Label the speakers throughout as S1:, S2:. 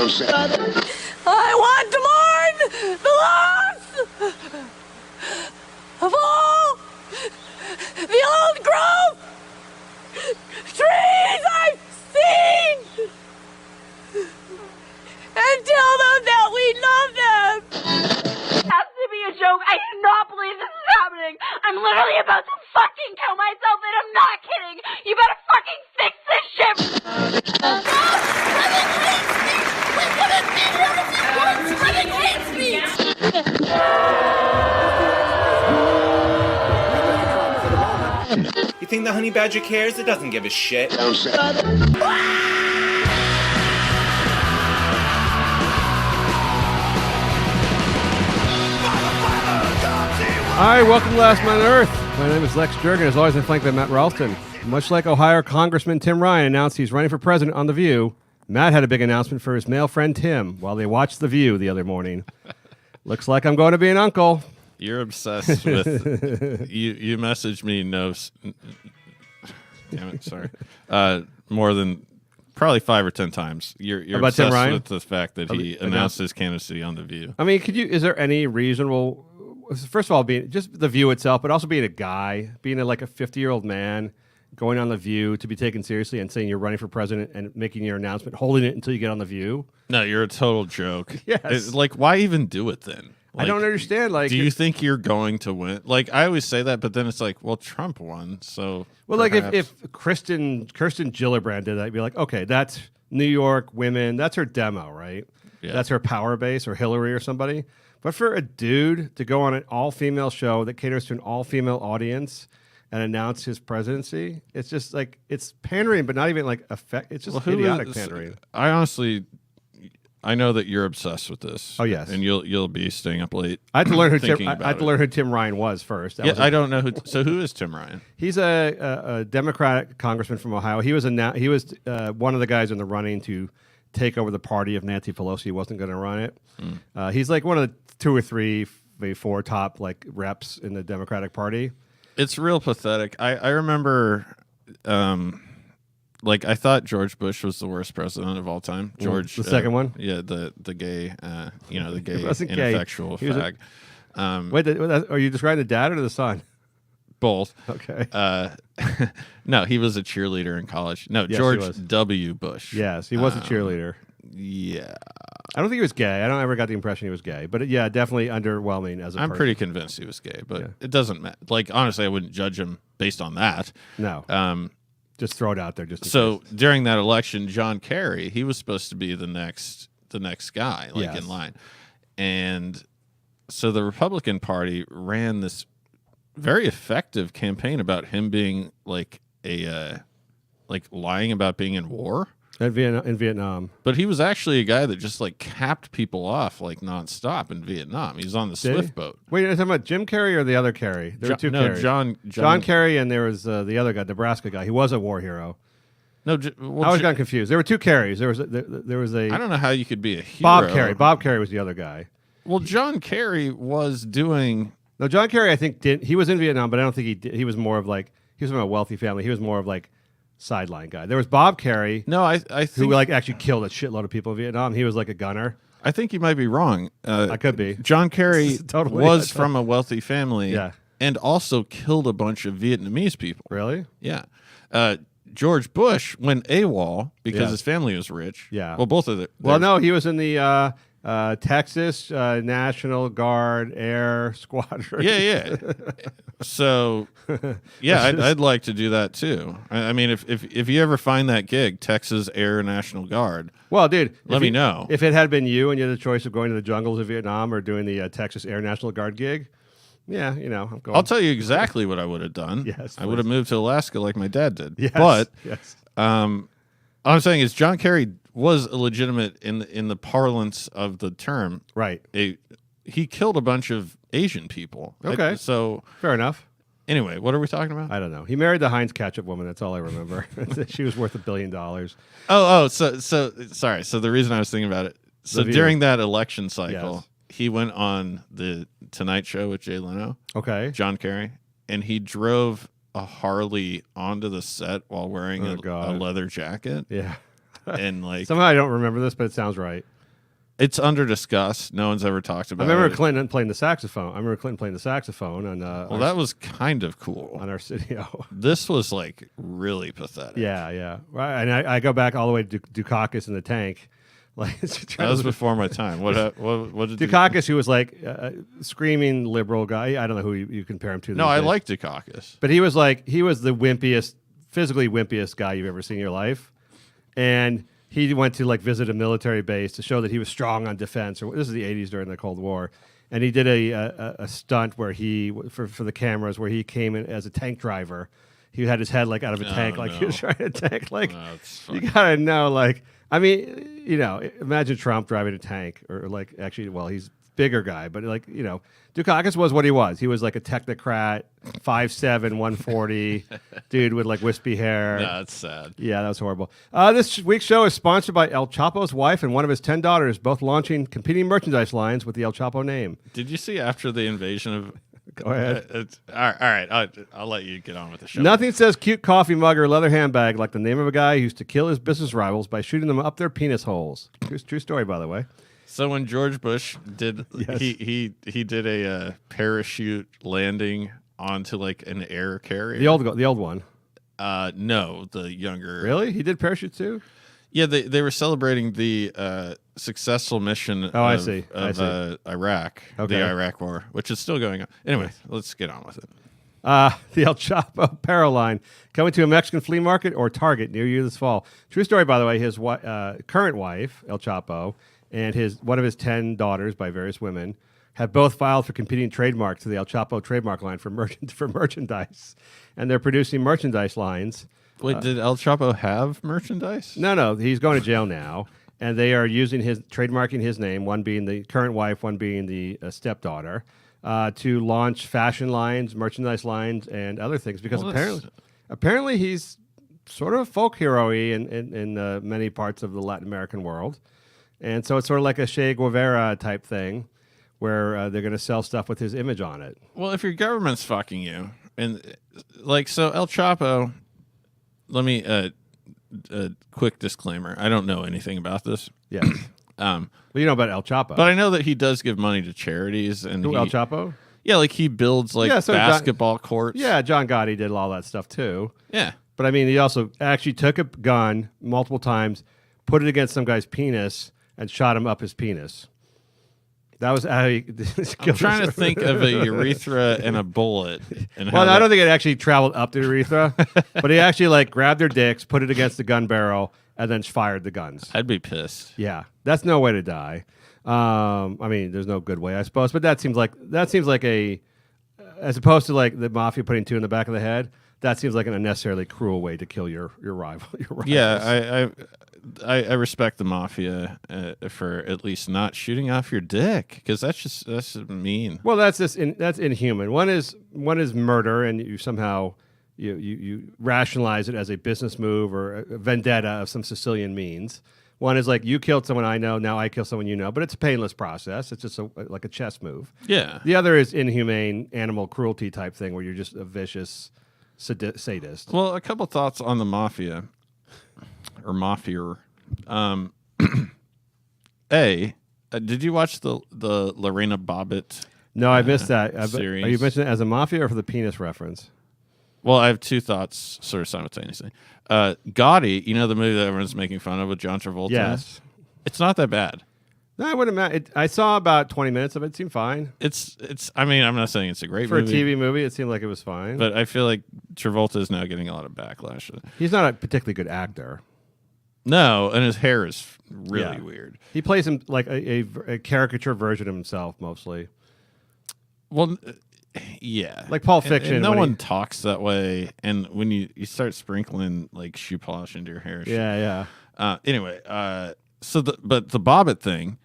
S1: I want to mourn the loss of all the old growth trees I've seen and tell them that we love them. It has to be a joke. I do not believe this is happening. I'm literally about to fucking kill myself, and I'm not kidding. You better fucking fix this shit. Running hate speech.
S2: You think the honey badger cares? It doesn't give a shit.
S3: All right, welcome to Last Man on Earth. My name is Lex Jurgen. As always, I'm flanked by Matt Ralston. Much like Ohio Congressman Tim Ryan announced he's running for president on The View, Matt had a big announcement for his male friend Tim while they watched The View the other morning. Looks like I'm going to be an uncle.
S4: You're obsessed with you messaged me damn it, sorry. More than probably 5 or 10 times. You're
S3: about
S4: obsessed
S3: Tim Ryan?
S4: with the fact that he announced his candidacy on The View.
S3: I mean, is there any reasonable, first of all, being just The View itself, but also being a guy, being like a 50-year-old man, going on The View to be taken seriously and saying you're running for president and making your announcement, holding it until you get on The View?
S4: No, you're a total joke.
S3: Yes.
S4: Like, why even do it then?
S3: I don't understand. Like,
S4: do you think you're going to win? Like, I always say that, but then it's like, well, Trump won, so.
S3: Well, perhaps. Like if Kirsten Gillibrand did that, I'd be like, okay, that's New York women, that's her demo, right? Yeah. That's her power base, or Hillary or somebody. But for a dude to go on an all-female show that caters to an all-female audience and announce his presidency, it's just like, it's pandering, but not even like effect. It's just idiotic pandering.
S4: I know that you're obsessed with this.
S3: Oh yes,
S4: and you'll be staying up late.
S3: I had to learn who Tim Ryan was first.
S4: I don't know who. So who is Tim Ryan?
S3: He's a Democratic congressman from Ohio. He was one of the guys in the running to take over the party if Nancy Pelosi wasn't going to run it. He's like one of the 2 or 3, maybe 4 top like reps in the Democratic Party.
S4: It's real pathetic. I remember. Like, I thought George Bush was the worst president of all time. George,
S3: the second one,
S4: yeah, the gay, the gay ineffectual fag.
S3: Wait, are you describing the dad or the son?
S4: Both.
S3: Okay.
S4: No, he was a cheerleader in college. No,
S3: yes,
S4: George W. Bush.
S3: Yes, he was a cheerleader.
S4: Yeah.
S3: I don't think he was gay. I don't ever got the impression he was gay, but yeah, definitely underwhelming as a person.
S4: Pretty convinced he was gay, but it doesn't matter. Like, honestly, I wouldn't judge him based on that.
S3: No. Just throw it out there.
S4: During that election, John Kerry, he was supposed to be the next guy, like in line, and so the Republican Party ran this very effective campaign about him being like lying about being in war
S3: in Vietnam.
S4: But he was actually a guy that just like capped people off like nonstop in Vietnam. He was on the Swift boat.
S3: Wait, you're talking about Jim Kerry or the other Kerry? There were two Kerrys.
S4: John
S3: Kerry, and there was the other guy, Nebraska guy. He was a war hero.
S4: No,
S3: I always got confused. There were 2 Kerrys. There was a.
S4: I don't know how you could be a hero.
S3: Bob Kerry. Bob Kerry was the other guy.
S4: Well, John Kerry was doing.
S3: No, John Kerry, I think he was in Vietnam, but I don't think he did. He was more of like he was from a wealthy family. He was more of like sideline guy. There was Bob Kerry.
S4: No, I think
S3: who like actually killed a shitload of people in Vietnam. He was like a gunner.
S4: I think you might be wrong.
S3: I could be.
S4: John Kerry
S3: totally
S4: was from a wealthy family,
S3: yeah,
S4: and also killed a bunch of Vietnamese people.
S3: Really?
S4: Yeah. George Bush went AWOL because his family was rich.
S3: Yeah.
S4: Well, both of it.
S3: Well, no, he was in the Texas National Guard Air Squadron.
S4: Yeah. So, yeah, I'd like to do that too. I mean, if you ever find that gig, Texas Air National Guard.
S3: Well, dude,
S4: let me know.
S3: If it had been you and you had the choice of going to the jungles of Vietnam or doing the Texas Air National Guard gig, yeah, I'm going.
S4: I'll tell you exactly what I would have done.
S3: Yes,
S4: I would have moved to Alaska like my dad did.
S3: Yes,
S4: but
S3: yes.
S4: All I'm saying is John Kerry was illegitimate in the parlance of the term.
S3: Right.
S4: He killed a bunch of Asian people.
S3: Okay.
S4: So
S3: fair enough.
S4: Anyway, what are we talking about?
S3: I don't know. He married the Heinz ketchup woman. That's all I remember. She was worth $1 billion.
S4: So sorry. So the reason I was thinking about it. So during that election cycle, he went on the Tonight Show with Jay Leno.
S3: Okay.
S4: John Kerry, and he drove a Harley onto the set while wearing a leather jacket.
S3: Yeah.
S4: and like
S3: somehow I don't remember this, but it sounds right.
S4: It's under discussed. No one's ever talked about it.
S3: I remember Clinton playing the saxophone. on
S4: Well, that was kind of cool.
S3: on Arsenio.
S4: This was like really pathetic.
S3: Yeah. Right, and I go back all the way to Dukakis in the tank. Like
S4: that was before my time. What did
S3: Dukakis, who was like a screaming liberal guy. I don't know who you compare him to.
S4: No, I like Dukakis.
S3: But he was the wimpiest, physically wimpiest guy you've ever seen in your life. And he went to like visit a military base to show that he was strong on defense. Or this is the 80s during the Cold War. And he did a stunt where he, for the cameras, where he came in as a tank driver. He had his head like out of a tank, like he was trying to tank. Like, you gotta know, like, I mean, imagine Trump driving a tank, or like, actually, well, he's a bigger guy, but like, Dukakis was what he was. He was like a technocrat, 5'7", 140, dude with like wispy hair.
S4: No, that's sad.
S3: Yeah, that was horrible. This week's show is sponsored by El Chapo's wife and one of his 10 daughters, both launching competing merchandise lines with the El Chapo name.
S4: Did you see after the invasion of...
S3: Go ahead.
S4: All right. I'll let you get on with the show.
S3: Nothing says cute coffee mug or leather handbag like the name of a guy who used to kill his business rivals by shooting them up their penis holes. True story, by the way.
S4: So when George Bush did,
S3: Yes.
S4: he did a parachute landing onto like an air carrier.
S3: The old one.
S4: No, the younger.
S3: Really? He did parachute too?
S4: Yeah, they were celebrating the successful mission of Iraq,
S3: Okay.
S4: the Iraq War, which is still going on. Anyway, let's get on with it.
S3: The El Chapo apparel line coming to a Mexican flea market or Target near you this fall. True story, by the way. His current wife, El Chapo, and one of his 10 daughters by various women have both filed for competing trademarks to the El Chapo trademark line for merchandise, and they're producing merchandise lines.
S4: Wait, did El Chapo have merchandise?
S3: No, he's going to jail now, and they are trademarking his name, one being the current wife, one being the stepdaughter, to launch fashion lines, merchandise lines, and other things. Because apparently he's sort of folk hero-y in many parts of the Latin American world, and so it's sort of like a Che Guevara type thing, where they're going to sell stuff with his image on it.
S4: Well, if your government's fucking you, and like so, El Chapo. Let me a quick disclaimer. I don't know anything about this.
S3: Yeah. Well, you know about El Chapo,
S4: but I know that he does give money to charities. And
S3: El Chapo?
S4: Yeah, like he builds like basketball courts.
S3: Yeah, John Gotti did all that stuff too.
S4: Yeah,
S3: but I mean, he also actually took a gun multiple times, put it against some guy's penis, and shot him up his penis. That was how he.
S4: I'm trying to think of a urethra and a bullet. And
S3: I don't think it actually traveled up the urethra, but he actually like grabbed their dicks, put it against the gun barrel, and then fired the guns.
S4: I'd be pissed.
S3: Yeah, that's no way to die. I mean, there's no good way, I suppose, but that seems like a, as opposed to like the mafia putting 2 in the back of the head. That seems like an unnecessarily cruel way to kill your rival.
S4: Yeah, I respect the mafia for at least not shooting off your dick, because that's just mean.
S3: Well, that's inhuman. One is murder, and you somehow you rationalize it as a business move or a vendetta of some Sicilian means. One is like, you killed someone I know, now I kill someone you know, but it's a painless process. It's just like a chess move.
S4: Yeah.
S3: The other is inhumane animal cruelty type thing, where you're just a vicious sadist.
S4: Well, a couple thoughts on the mafia. Or mafia. Did you watch the Lorena Bobbitt?
S3: No, I missed that.
S4: Series?
S3: Are you mentioning it as a mafia or for the penis reference?
S4: Well, I have two thoughts sort of simultaneously. Gotti, you know the movie that everyone's making fun of with John Travolta?
S3: Yes.
S4: It's not that bad.
S3: No, I wouldn't imagine. I saw about 20 minutes of it. It seemed fine.
S4: It's. I mean, I'm not saying it's a great
S3: for
S4: movie.
S3: a TV movie, it seemed like it was fine.
S4: But I feel like Travolta is now getting a lot of backlash.
S3: He's not a particularly good actor.
S4: No, and his hair is really weird.
S3: He plays him like a caricature version of himself, mostly.
S4: Well, yeah.
S3: Like Pulp Fiction.
S4: And no one talks that way. And when you start sprinkling like shoe polish into your hair.
S3: Yeah.
S4: Anyway, but the Bobbitt thing,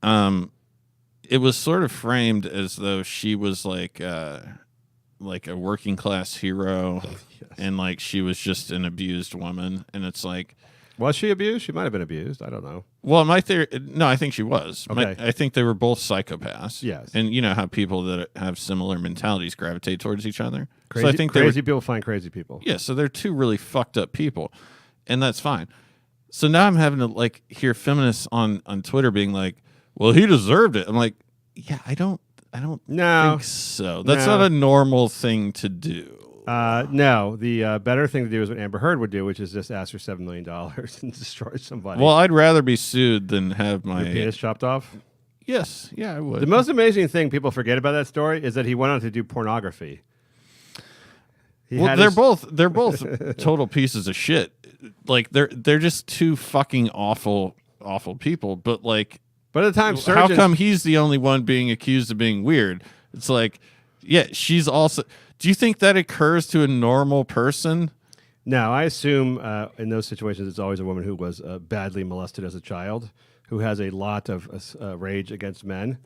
S4: it was sort of framed as though she was like a working class hero, yes. And like she was just an abused woman. And it's like,
S3: was she abused? She might have been abused. I don't know.
S4: Well, my theory, no, I think she was.
S3: Okay.
S4: I think they were both psychopaths.
S3: Yes.
S4: And you know how people that have similar mentalities gravitate towards each other.
S3: Crazy,
S4: so I think
S3: crazy people find crazy people.
S4: Yeah, so they're two really fucked up people, and that's fine. So now I'm having to like hear feminists on Twitter being like, "Well, he deserved it." I'm like, "Yeah, I don't think so. That's not a normal thing to do."
S3: No, the better thing to do is what Amber Heard would do, which is just ask for $7 million and destroy somebody.
S4: Well, I'd rather be sued than have my
S3: penis chopped off.
S4: Yes, yeah, I would.
S3: The most amazing thing people forget about that story is that he went on to do pornography.
S4: They're both total pieces of shit. Like they're just two fucking awful people. But like,
S3: by the time
S4: how come he's the only one being accused of being weird? It's like, yeah, she's also. Do you think that occurs to a normal person?
S3: No, I assume in those situations it's always a woman who was badly molested as a child, who has a lot of rage against men,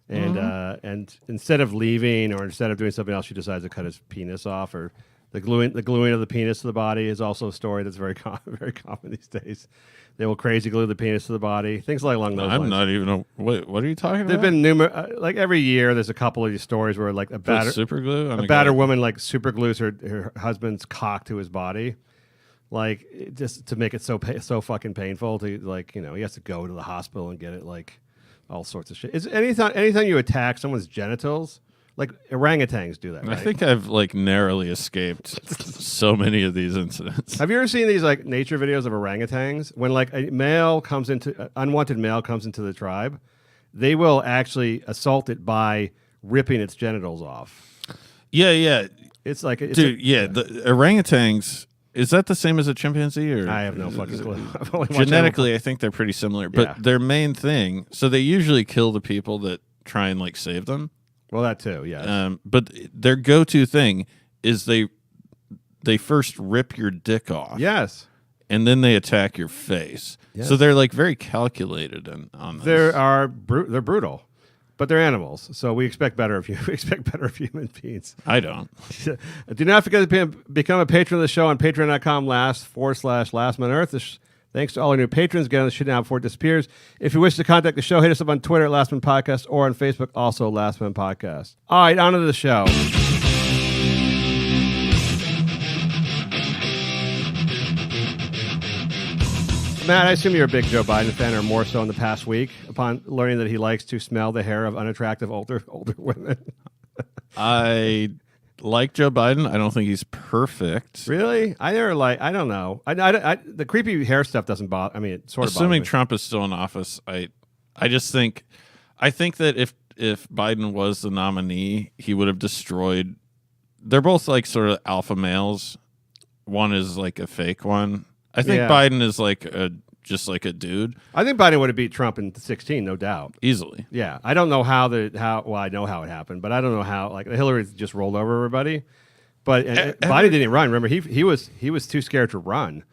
S3: and instead of leaving or instead of doing something else, she decides to cut his penis off, or the gluing of the penis to the body is also a story that's very very common these days. They will crazy glue the penis to the body, things like along those lines.
S4: I'm not even. Wait, what are you talking about?
S3: There've been numerous, like every year, there's a couple of these stories where like a battered woman like super glues her husband's cock to his body, like just to make it so fucking painful to like he has to go to the hospital and get it, like all sorts of shit. Is anytime you attack someone's genitals, like orangutans do that, right?
S4: I think I've like narrowly escaped so many of these incidents.
S3: Have you ever seen these like nature videos of orangutans? When like a unwanted male comes into the tribe, they will actually assault it by ripping its genitals off.
S4: Yeah.
S3: It's like
S4: the orangutans. Is that the same as a chimpanzee? Or
S3: I have no fucking clue.
S4: Genetically, I think they're pretty similar, but their main thing. So they usually kill the people that try and like save them.
S3: Well, that too, yeah.
S4: But their go-to thing is they first rip your dick off.
S3: Yes.
S4: And then they attack your face. Yes. So they're like very calculated on this.
S3: They're brutal, but they're animals. So we expect better of human beings.
S4: I don't.
S3: Do not forget to become a patron of the show on patreon.com/lastmanearth. Thanks to all our new patrons. Get on the shit now before it disappears. If you wish to contact the show, hit us up on Twitter at Last Man Podcast or on Facebook, also Last Man Podcast. All right, on to the show. Matt, I assume you're a big Joe Biden fan, or more so in the past week, upon learning that he likes to smell the hair of unattractive older women.
S4: I like Joe Biden. I don't think he's perfect.
S3: Really? I don't know. The creepy hair stuff doesn't bother. I mean, it sort of.
S4: Assuming Trump is still in office, I think that if Biden was the nominee, he would have destroyed. They're both like sort of alpha males. One is like a fake one. I think Biden is like just like a dude.
S3: I think Biden would have beat Trump in 2016, no doubt.
S4: Easily.
S3: Yeah. I don't know well, I know how it happened, but I don't know how, like, Hillary just rolled over everybody. But Biden didn't run. Remember, he was too scared to run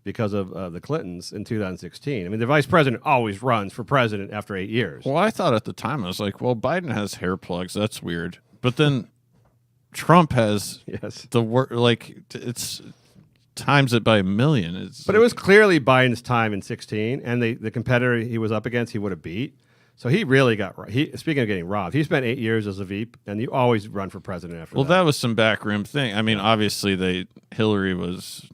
S3: because of the Clintons in 2016. I mean, the vice president always runs for president after 8 years.
S4: Well, I thought at the time, I was like, well, Biden has hair plugs. That's weird. But then Trump has the word, like, it's times it by a million.
S3: But it was clearly Biden's time in 2016, and the competitor he was up against, he would have beat. So he really got. Speaking of getting robbed, he spent 8 years as a VP, and you always run for president after that.
S4: Well, that was some backroom thing. I mean, obviously, Hillary was,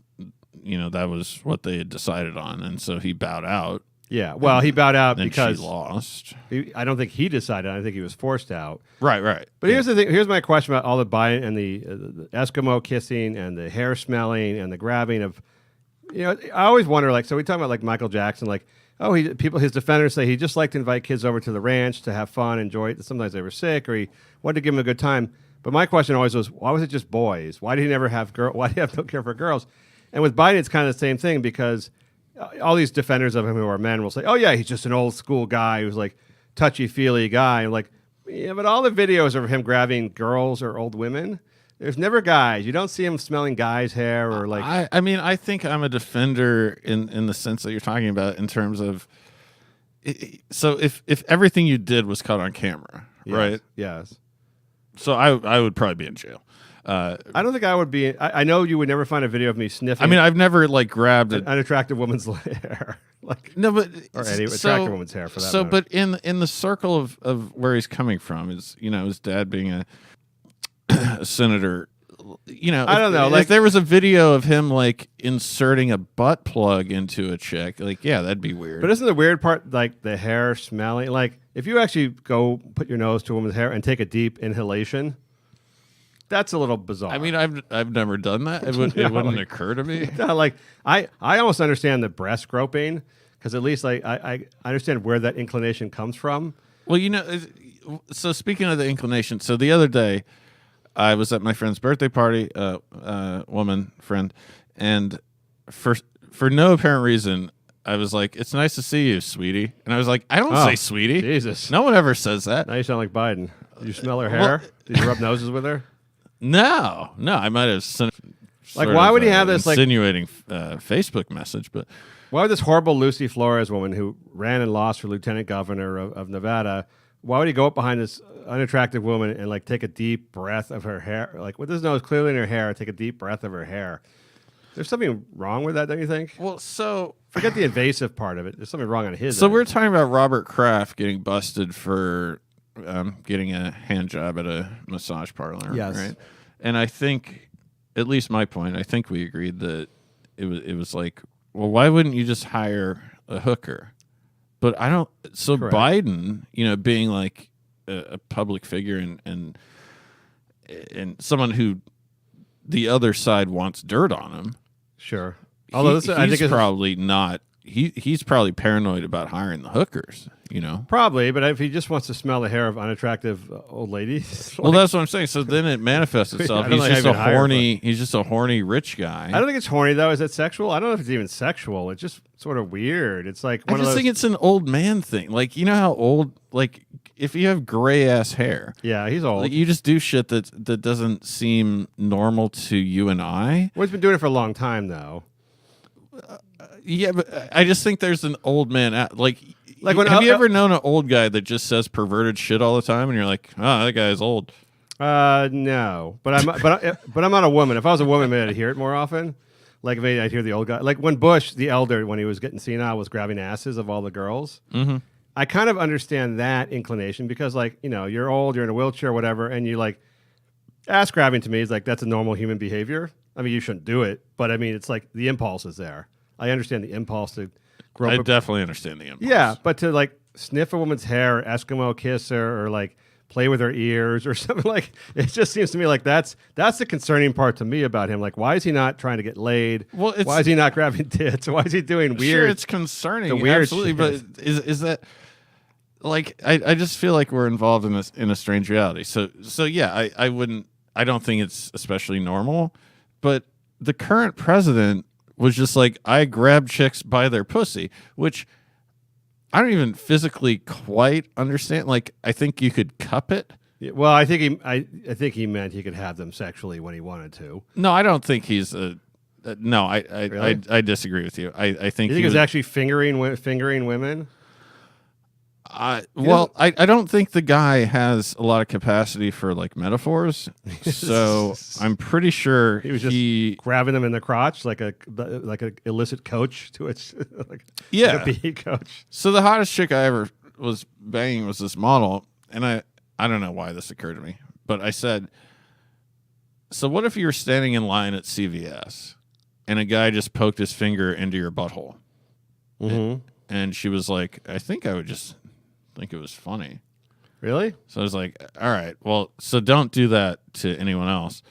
S4: that was what they had decided on, and so he bowed out.
S3: Yeah, well, he bowed out because
S4: she lost.
S3: I don't think he decided. I think he was forced out.
S4: Right.
S3: But here's the thing. Here's my question about all the Biden and the Eskimo kissing and the hair smelling and the grabbing of. I always wonder. Like, so we talk about like Michael Jackson. Like, his defenders say he just liked to invite kids over to the ranch to have fun, enjoy it. Sometimes they were sick, or he wanted to give them a good time. But my question always was, why was it just boys? Why did he never have girls? Why did he have no care for girls? And with Biden, it's kind of the same thing because all these defenders of him who are men will say, oh, yeah, he's just an old school guy who's like touchy-feely guy. I'm like, yeah, but all the videos of him grabbing girls or old women, there's never guys. You don't see him smelling guys' hair or like.
S4: I mean, I think I'm a defender in the sense that you're talking about in terms of. So if everything you did was caught on camera, right?
S3: Yes.
S4: So I would probably be in jail.
S3: I don't think I would be. I know you would never find a video of me sniffing.
S4: I mean, I've never like grabbed
S3: an unattractive woman's hair, or any attractive woman's hair for that.
S4: So,
S3: matter.
S4: but in the circle of where he's coming from, his dad being a senator, you know,
S3: I don't know.
S4: If there was a video of him like inserting a butt plug into a chick, like, yeah, that'd be weird.
S3: But isn't the weird part like the hair smelling? Like if you actually go put your nose to a woman's hair and take a deep inhalation, that's a little bizarre.
S4: I mean, I've never done that. It wouldn't occur to me.
S3: No, like I almost understand the breast groping because at least like I understand where that inclination comes from.
S4: Well, you know, so speaking of the inclination, so the other day I was at my friend's birthday party, woman friend, and for no apparent reason, I was like, "It's nice to see you, sweetie," and I was like, "I don't say sweetie,
S3: Jesus,
S4: no one ever says that."
S3: Now you sound like Biden. Did you smell her hair? Did you rub noses with her?
S4: No, I might have sent
S3: like why would he have this
S4: insinuating Facebook message, but.
S3: Why would this horrible Lucy Flores woman who ran and lost for lieutenant governor of Nevada, why would he go up behind this unattractive woman and like take a deep breath of her hair? Like with his nose clearly in her hair, take a deep breath of her hair. There's something wrong with that, don't you think?
S4: Well, so
S3: forget the invasive part of it. There's something wrong on his
S4: So
S3: end.
S4: we're talking about Robert Kraft getting busted for getting a hand job at a massage parlor.
S3: Yes.
S4: Right. And I think, at least my point, I think we agreed that it was like, well, why wouldn't you just hire a hooker? But I don't. So
S3: Correct.
S4: Biden, you know, being like a public figure and someone who the other side wants dirt on him.
S3: Sure. Although I think
S4: he's probably not. He's probably paranoid about hiring the hookers. You know,
S3: probably. But if he just wants to smell the hair of unattractive old ladies,
S4: well, that's what I'm saying. So then it manifests itself. He's just a horny. He's just a horny rich guy.
S3: I don't think it's horny though. Is it sexual? I don't know if it's even sexual. It's just sort of weird. It's like
S4: I just think it's an old man thing. Like, you know how old, like if you have gray ass hair.
S3: Yeah, he's old.
S4: Like, you just do shit that doesn't seem normal to you and I.
S3: Well, he's been doing it for a long time though.
S4: Yeah, but I just think there's an old man like
S3: when
S4: have you ever known an old guy that just says perverted shit all the time, and you're like, oh, that guy's old?
S3: No, but I'm not a woman. If I was a woman, maybe I'd hear it more often. Like maybe I'd hear the old guy, like when Bush, the elder, when he was getting senile, was grabbing asses of all the girls.
S4: Mm-hmm.
S3: I kind of understand that inclination because, like, you know, you're old, you're in a wheelchair, or whatever, and you like ass grabbing to me is like that's a normal human behavior. I mean, you shouldn't do it, but I mean, it's like the impulse is there. I understand the impulse to grow.
S4: I definitely understand the impulse.
S3: Yeah, but to like sniff a woman's hair, Eskimo kiss her, or like play with her ears or something, like it just seems to me like that's the concerning part to me about him. Like, why is he not trying to get laid?
S4: Well,
S3: why is he not grabbing tits? Why is he doing weird?
S4: Sure, it's concerning.
S3: The weird
S4: absolutely,
S3: shit.
S4: But is that like I just feel like we're involved in a strange reality. So yeah, I don't think it's especially normal, but the current president was just like, I grab chicks by their pussy, which I don't even physically quite understand. Like, I think you could cup it.
S3: Yeah, well, I think he meant he could have them sexually when he wanted to.
S4: No, I don't think he's a. No,
S3: Really?
S4: I disagree with you. I think
S3: You think he was actually fingering women?
S4: Well, I don't think the guy has a lot of capacity for like metaphors, so I'm pretty sure
S3: He was just grabbing them in the crotch like a illicit coach to its like a PE coach.
S4: So the hottest chick I ever was banging was this model, and I don't know why this occurred to me, but I said, so what if you were standing in line at CVS and a guy just poked his finger into your butthole?
S3: Mm-hmm.
S4: And she was like, I think I would just think it was funny.
S3: Really?
S4: So I was like, all right, well, so don't do that to anyone else.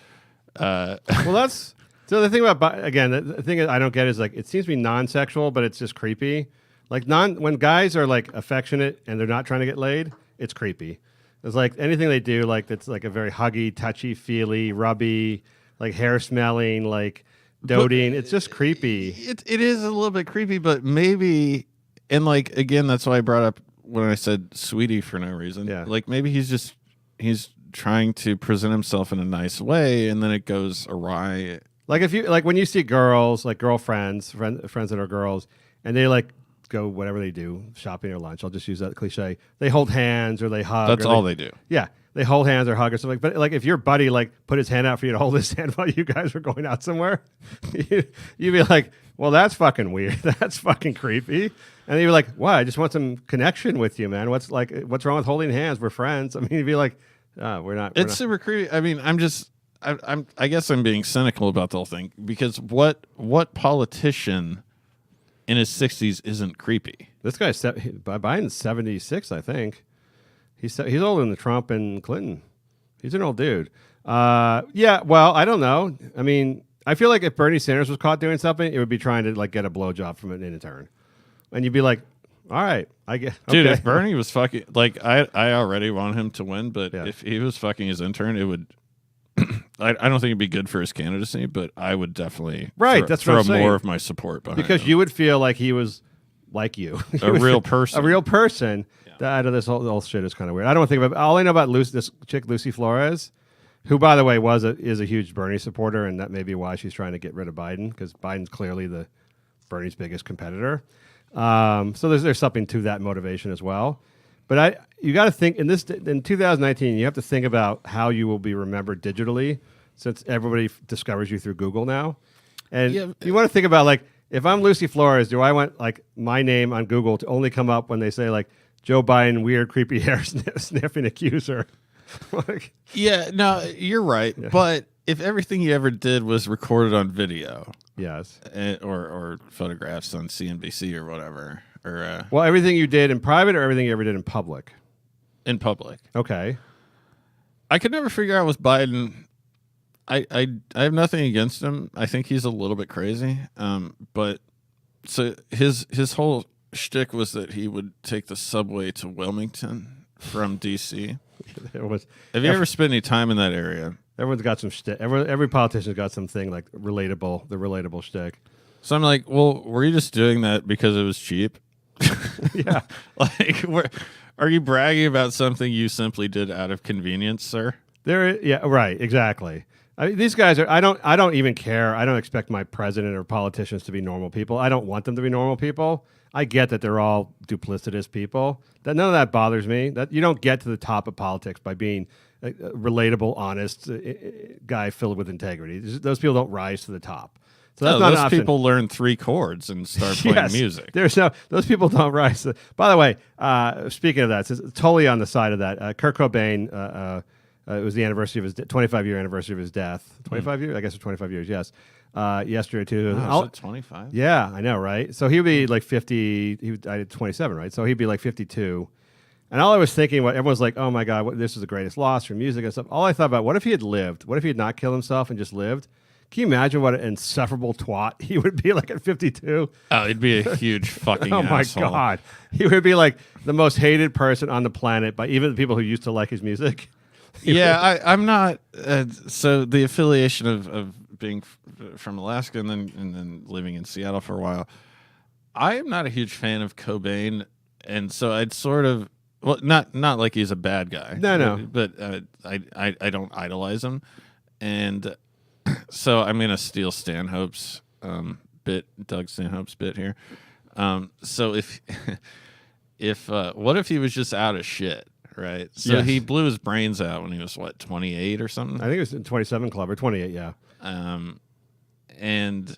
S3: Well, that's so the thing about, again, the thing I don't get is like it seems to be non-sexual, but it's just creepy. Like when guys are like affectionate and they're not trying to get laid, it's creepy. It's like anything they do, like that's like a very huggy, touchy, feely, rubby, like hair smelling, like doting. It's just creepy.
S4: It is a little bit creepy, but maybe, and like again, that's why I brought up when I said sweetie for no reason.
S3: Yeah.
S4: Like maybe he's trying to present himself in a nice way, and then it goes awry.
S3: Like when you see girls, like girlfriends, friends that are girls, and they like go whatever they do, shopping or lunch. I'll just use that cliche. They hold hands or they hug.
S4: That's all they do.
S3: Yeah. They hold hands or hug or something. But like if your buddy like put his hand out for you to hold his hand while you guys were going out somewhere, you'd be like, well, that's fucking weird. That's fucking creepy. And you'd be like, what? I just want some connection with you, man. What's wrong with holding hands? We're friends. I mean, you'd be like, we're not.
S4: It's super creepy. I mean, I'm just I guess I'm being cynical about the whole thing because what politician in his 60s isn't creepy?
S3: This guy's Biden's 76, I think. He's older than Trump and Clinton. He's an old dude. Yeah. Well, I don't know. I mean, I feel like if Bernie Sanders was caught doing something, it would be trying to like get a blowjob from an intern, and you'd be like, all right, I get.
S4: Dude,
S3: okay.
S4: if Bernie was fucking like I already want him to win, but if he was fucking his intern, it would. I don't think it'd be good for his candidacy, but I would definitely throw more of my support behind
S3: because
S4: him.
S3: you would feel like he was like you,
S4: a real person,
S3: a real person. Yeah. I know this whole shit is kind of weird. I don't think about all I know about this chick Lucy Flores, who by the way is a huge Bernie supporter, and that may be why she's trying to get rid of Biden because Biden's clearly Bernie's biggest competitor. So there's something to that motivation as well. But you got to think in 2019, you have to think about how you will be remembered digitally, since everybody discovers you through Google now, and you want to think about like if I'm Lucy Flores, do I want like my name on Google to only come up when they say like Joe Biden, weird, creepy hair sniffing accuser? Like,
S4: yeah, no, you're right. Yeah. But if everything you ever did was recorded on video,
S3: yes,
S4: or photographs on CNBC or whatever.
S3: Well, everything you did in private or everything you ever did in public?
S4: In public.
S3: Okay.
S4: I could never figure out with Biden. I have nothing against him. I think he's a little bit crazy. But so his whole shtick was that he would take the subway to Wilmington from D.C. Have you ever spent any time in that area?
S3: Everyone's got some shtick. Every politician's got something like the relatable shtick.
S4: So I'm like, well, were you just doing that because it was cheap?
S3: Yeah.
S4: Like, are you bragging about something you simply did out of convenience, sir?
S3: Yeah, right, exactly. I mean, these guys are. I don't even care. I don't expect my president or politicians to be normal people. I don't want them to be normal people. I get that they're all duplicitous people. None of that bothers me. That you don't get to the top of politics by being a relatable, honest guy filled with integrity. Those people don't rise to the top. So that's not
S4: those people learn 3 chords and start playing music.
S3: Those people don't rise. By the way, speaking of that, it's totally on the side of that. Kurt Cobain, it was the anniversary of his 25-year anniversary of his death. 25 years? I guess it's 25 years. Yes. Yesterday too.
S4: Oh, is it 25?
S3: Yeah, I know, right? So he'd be like 50. He died at 27, right? So he'd be like 52. And all I was thinking, everyone's like, "Oh my God, this is the greatest loss for music and stuff." All I thought about, what if he had lived? What if he had not killed himself and just lived? Can you imagine what an insufferable twat he would be like at 52?
S4: Oh, he'd be a huge fucking
S3: oh my
S4: asshole.
S3: God. He would be like the most hated person on the planet by even the people who used to like his music.
S4: Yeah, I'm not. So the affiliation of being from Alaska and then living in Seattle for a while, I am not a huge fan of Cobain, and so I'd sort of not like he's a bad guy.
S3: No.
S4: But I don't idolize him, and so I'm gonna steal Stanhope's Doug Stanhope's bit here. So if what if he was just out of shit? Right. So he blew his brains out when he was 28 or something.
S3: I think it was in 27 Club or 28. Yeah.
S4: And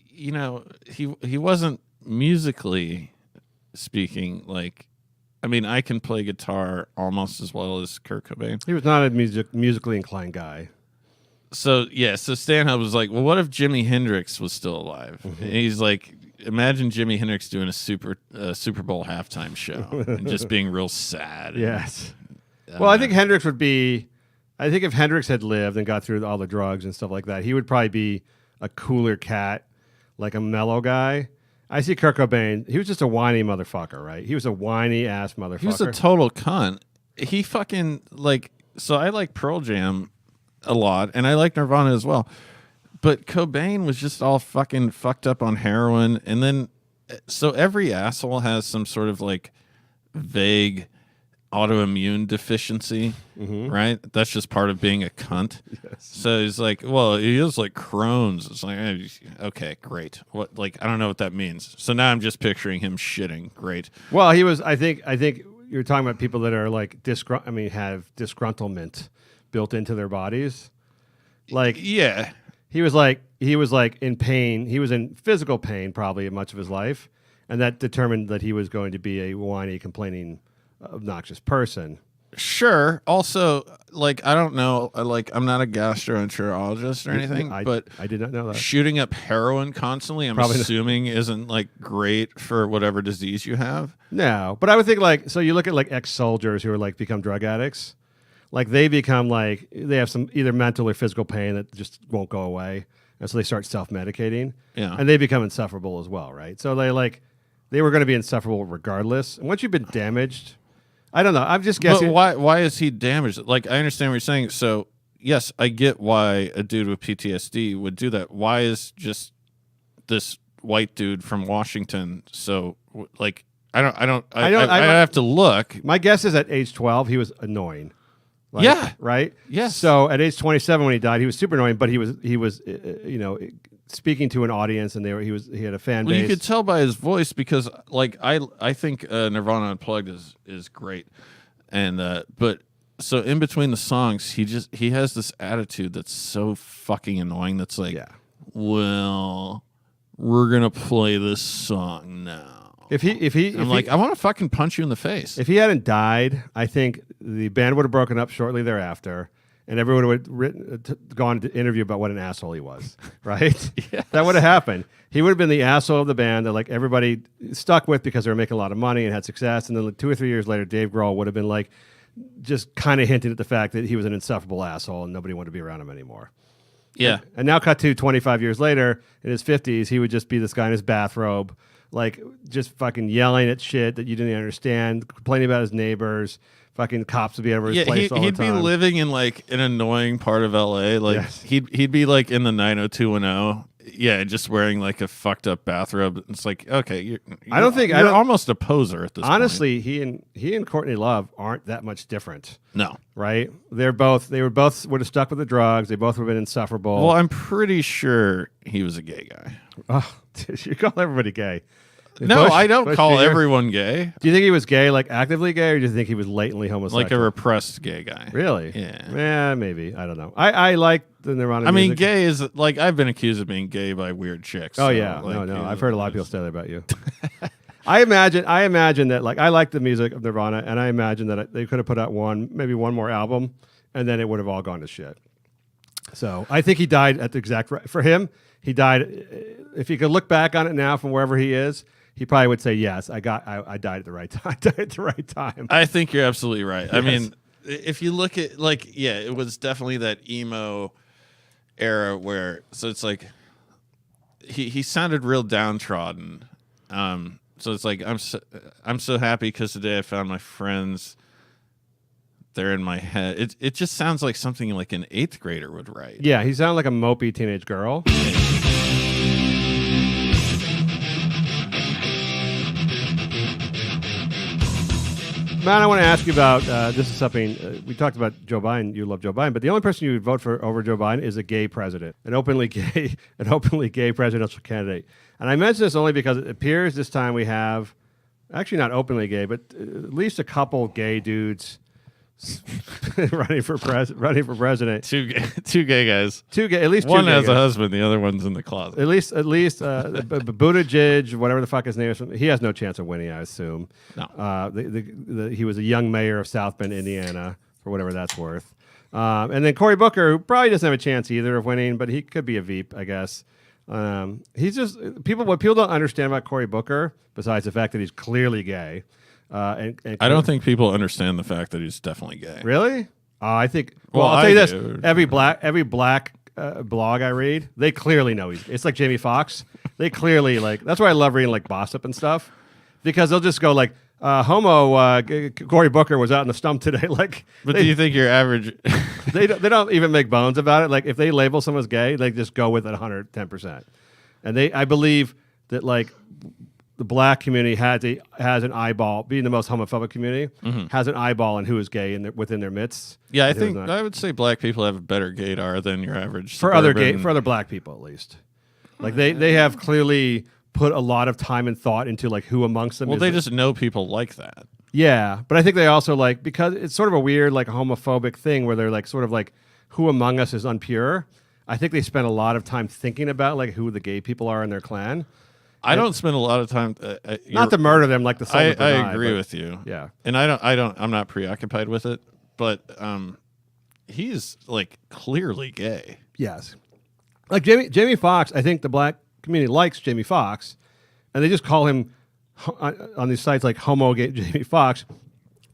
S4: you know, he wasn't musically speaking like. I mean, I can play guitar almost as well as Kurt Cobain.
S3: He was not a musically inclined guy.
S4: So Stanhope was like, well, what if Jimi Hendrix was still alive? Mm-hmm. And he's like, imagine Jimi Hendrix doing a Super Bowl halftime show and just being real sad.
S3: Yes. Well, I think Hendrix would be. I think if Hendrix had lived and got through all the drugs and stuff like that, he would probably be a cooler cat, like a mellow guy. I see Kurt Cobain. He was just a whiny motherfucker, right? He was a whiny ass motherfucker.
S4: He was a total cunt. He fucking like. So I like Pearl Jam a lot, and I like Nirvana as well. But Cobain was just all fucking fucked up on heroin. And then, so every asshole has some sort of like vague autoimmune deficiency, right? That's just part of being a cunt. Yes. So he's like, well, he is like Crohn's. It's like, okay, great. What, like, I don't know what that means. So now I'm just picturing him shitting. Great.
S3: Well, he was, I think you're talking about people that are like, have disgruntlement built into their bodies. Like,
S4: yeah.
S3: He was like in pain. He was in physical pain probably much of his life, and that determined that he was going to be a whiny, complaining, obnoxious person.
S4: Sure. Also, like, I don't know, like, I'm not a gastroenterologist or anything, but
S3: I did not know that.
S4: shooting up heroin constantly, I'm assuming, isn't like great for whatever disease you have.
S3: No, but I would think like, so you look at like ex-soldiers who are like become drug addicts, like they become like, they have some either mental or physical pain that just won't go away. And so they start self-medicating.
S4: Yeah.
S3: And they become insufferable as well, right? So they were going to be insufferable regardless. And once you've been damaged, I don't know. I'm just guessing.
S4: But why is he damaged? Like, I understand what you're saying. So, yes, I get why a dude with PTSD would do that. Why is just this white dude from Washington so, like, I have to look.
S3: My guess is at age 12, he was annoying. Like,
S4: yeah.
S3: Right?
S4: Yes.
S3: So at age 27 when he died, he was super annoying, but he was speaking to an audience, and he had a fan base.
S4: You could tell by his voice because, like, I think Nirvana Unplugged is great, and but so in between the songs, he has this attitude that's so fucking annoying. That's like, well, we're gonna play this song now. I want to fucking punch you in the face.
S3: If he hadn't died, I think the band would have broken up shortly thereafter. And everyone would have gone to interview about what an asshole he was, right?
S4: Yes.
S3: That would have happened. He would have been the asshole of the band that like everybody stuck with because they were making a lot of money and had success. And then like 2 or 3 years later, Dave Grohl would have been like just kind of hinting at the fact that he was an insufferable asshole and nobody wanted to be around him anymore.
S4: Yeah.
S3: And now cut to 25 years later, in his 50s, he would just be this guy in his bathrobe, like just fucking yelling at shit that you didn't understand, complaining about his neighbors. Fucking cops would be over his place all the time.
S4: He'd be living in like an annoying part of LA. Like he'd be like in the 90210. Yeah, just wearing like a fucked up bathrobe. It's like, okay, you're almost a poser at this point.
S3: Honestly, he and Courtney Love aren't that much different.
S4: No.
S3: Right? They would have stuck with the drugs. They both would have been insufferable.
S4: Well, I'm pretty sure he was a gay guy.
S3: Oh, you call everybody gay.
S4: No, I don't call everyone gay.
S3: Do you think he was gay, like actively gay, or do you think he was latently homosexual?
S4: Like a repressed gay guy.
S3: Really?
S4: Yeah.
S3: Yeah, maybe. I don't know. I like the Nirvana music.
S4: I mean, gay is, like, I've been accused of being gay by weird chicks.
S3: Oh,
S4: so,
S3: yeah.
S4: like,
S3: No. I've heard a lot of people say that about you. I imagine that, like, I like the music of Nirvana, and I imagine that they could have put out maybe one more album, and then it would have all gone to shit. So I think he died at the exact right. For him, he died. If he could look back on it now from wherever he is, he probably would say, yes, I died at the right time. I died at the right time.
S4: I think you're absolutely right.
S3: Yes.
S4: I mean, if you look at, like, yeah, it was definitely that emo era where, so it's like, he sounded real downtrodden. So it's like, I'm so happy because today I found my friends. They're in my head. It just sounds like something like an 8th grader would write.
S3: Yeah, he sounded like a mopey teenage girl. Matt, I want to ask you about this is something we talked about Joe Biden. You love Joe Biden, but the only person you would vote for over Joe Biden is a gay president, an openly gay presidential candidate. And I mention this only because it appears this time we have, actually not openly gay, but at least a couple gay dudes running for president.
S4: Two gay guys.
S3: At least
S4: one
S3: two
S4: has
S3: gay
S4: a
S3: guys.
S4: husband, the other one's in the closet.
S3: At least Buttigieg, whatever the fuck his name is, he has no chance of winning, I assume.
S4: No.
S3: He was a young mayor of South Bend, Indiana, for whatever that's worth. And then Cory Booker, who probably doesn't have a chance either of winning, but he could be a Veep, I guess. He's just what people don't understand about Cory Booker, besides the fact that he's clearly gay. And
S4: I don't think people understand the fact that he's definitely gay.
S3: Really? I think.
S4: Well,
S3: I'll tell you this:
S4: do.
S3: every black blog I read, they clearly know it's like Jamie Foxx. They clearly like. That's why I love reading like Gossip and stuff, because they'll just go like, Cory Booker was out in the stump today. Like,
S4: but do you think your average?
S3: they don't even make bones about it. Like, if they label someone as gay, they just go with it 110%. And I believe that like. The black community has an eyeball, being the most homophobic community, has an eyeball on who is gay within their midst.
S4: Yeah, I would say black people have a better gaydar than your average
S3: for other black people at least. Like they have clearly put a lot of time and thought into like who amongst them.
S4: Well, they just know people like that.
S3: Yeah, but I think they also like, because it's sort of a weird like homophobic thing where they're like sort of like who among us is unpure. I think they spend a lot of time thinking about like who the gay people are in their clan.
S4: I don't spend a lot of time.
S3: Not to murder them like the Sultan of
S4: I
S3: Brunei,
S4: agree
S3: but-
S4: with you.
S3: Yeah.
S4: And I'm not preoccupied with it, but he's like clearly gay.
S3: Yes. Like Jamie Foxx, I think the black community likes Jamie Foxx, and they just call him on these sites like homo gay Jamie Foxx,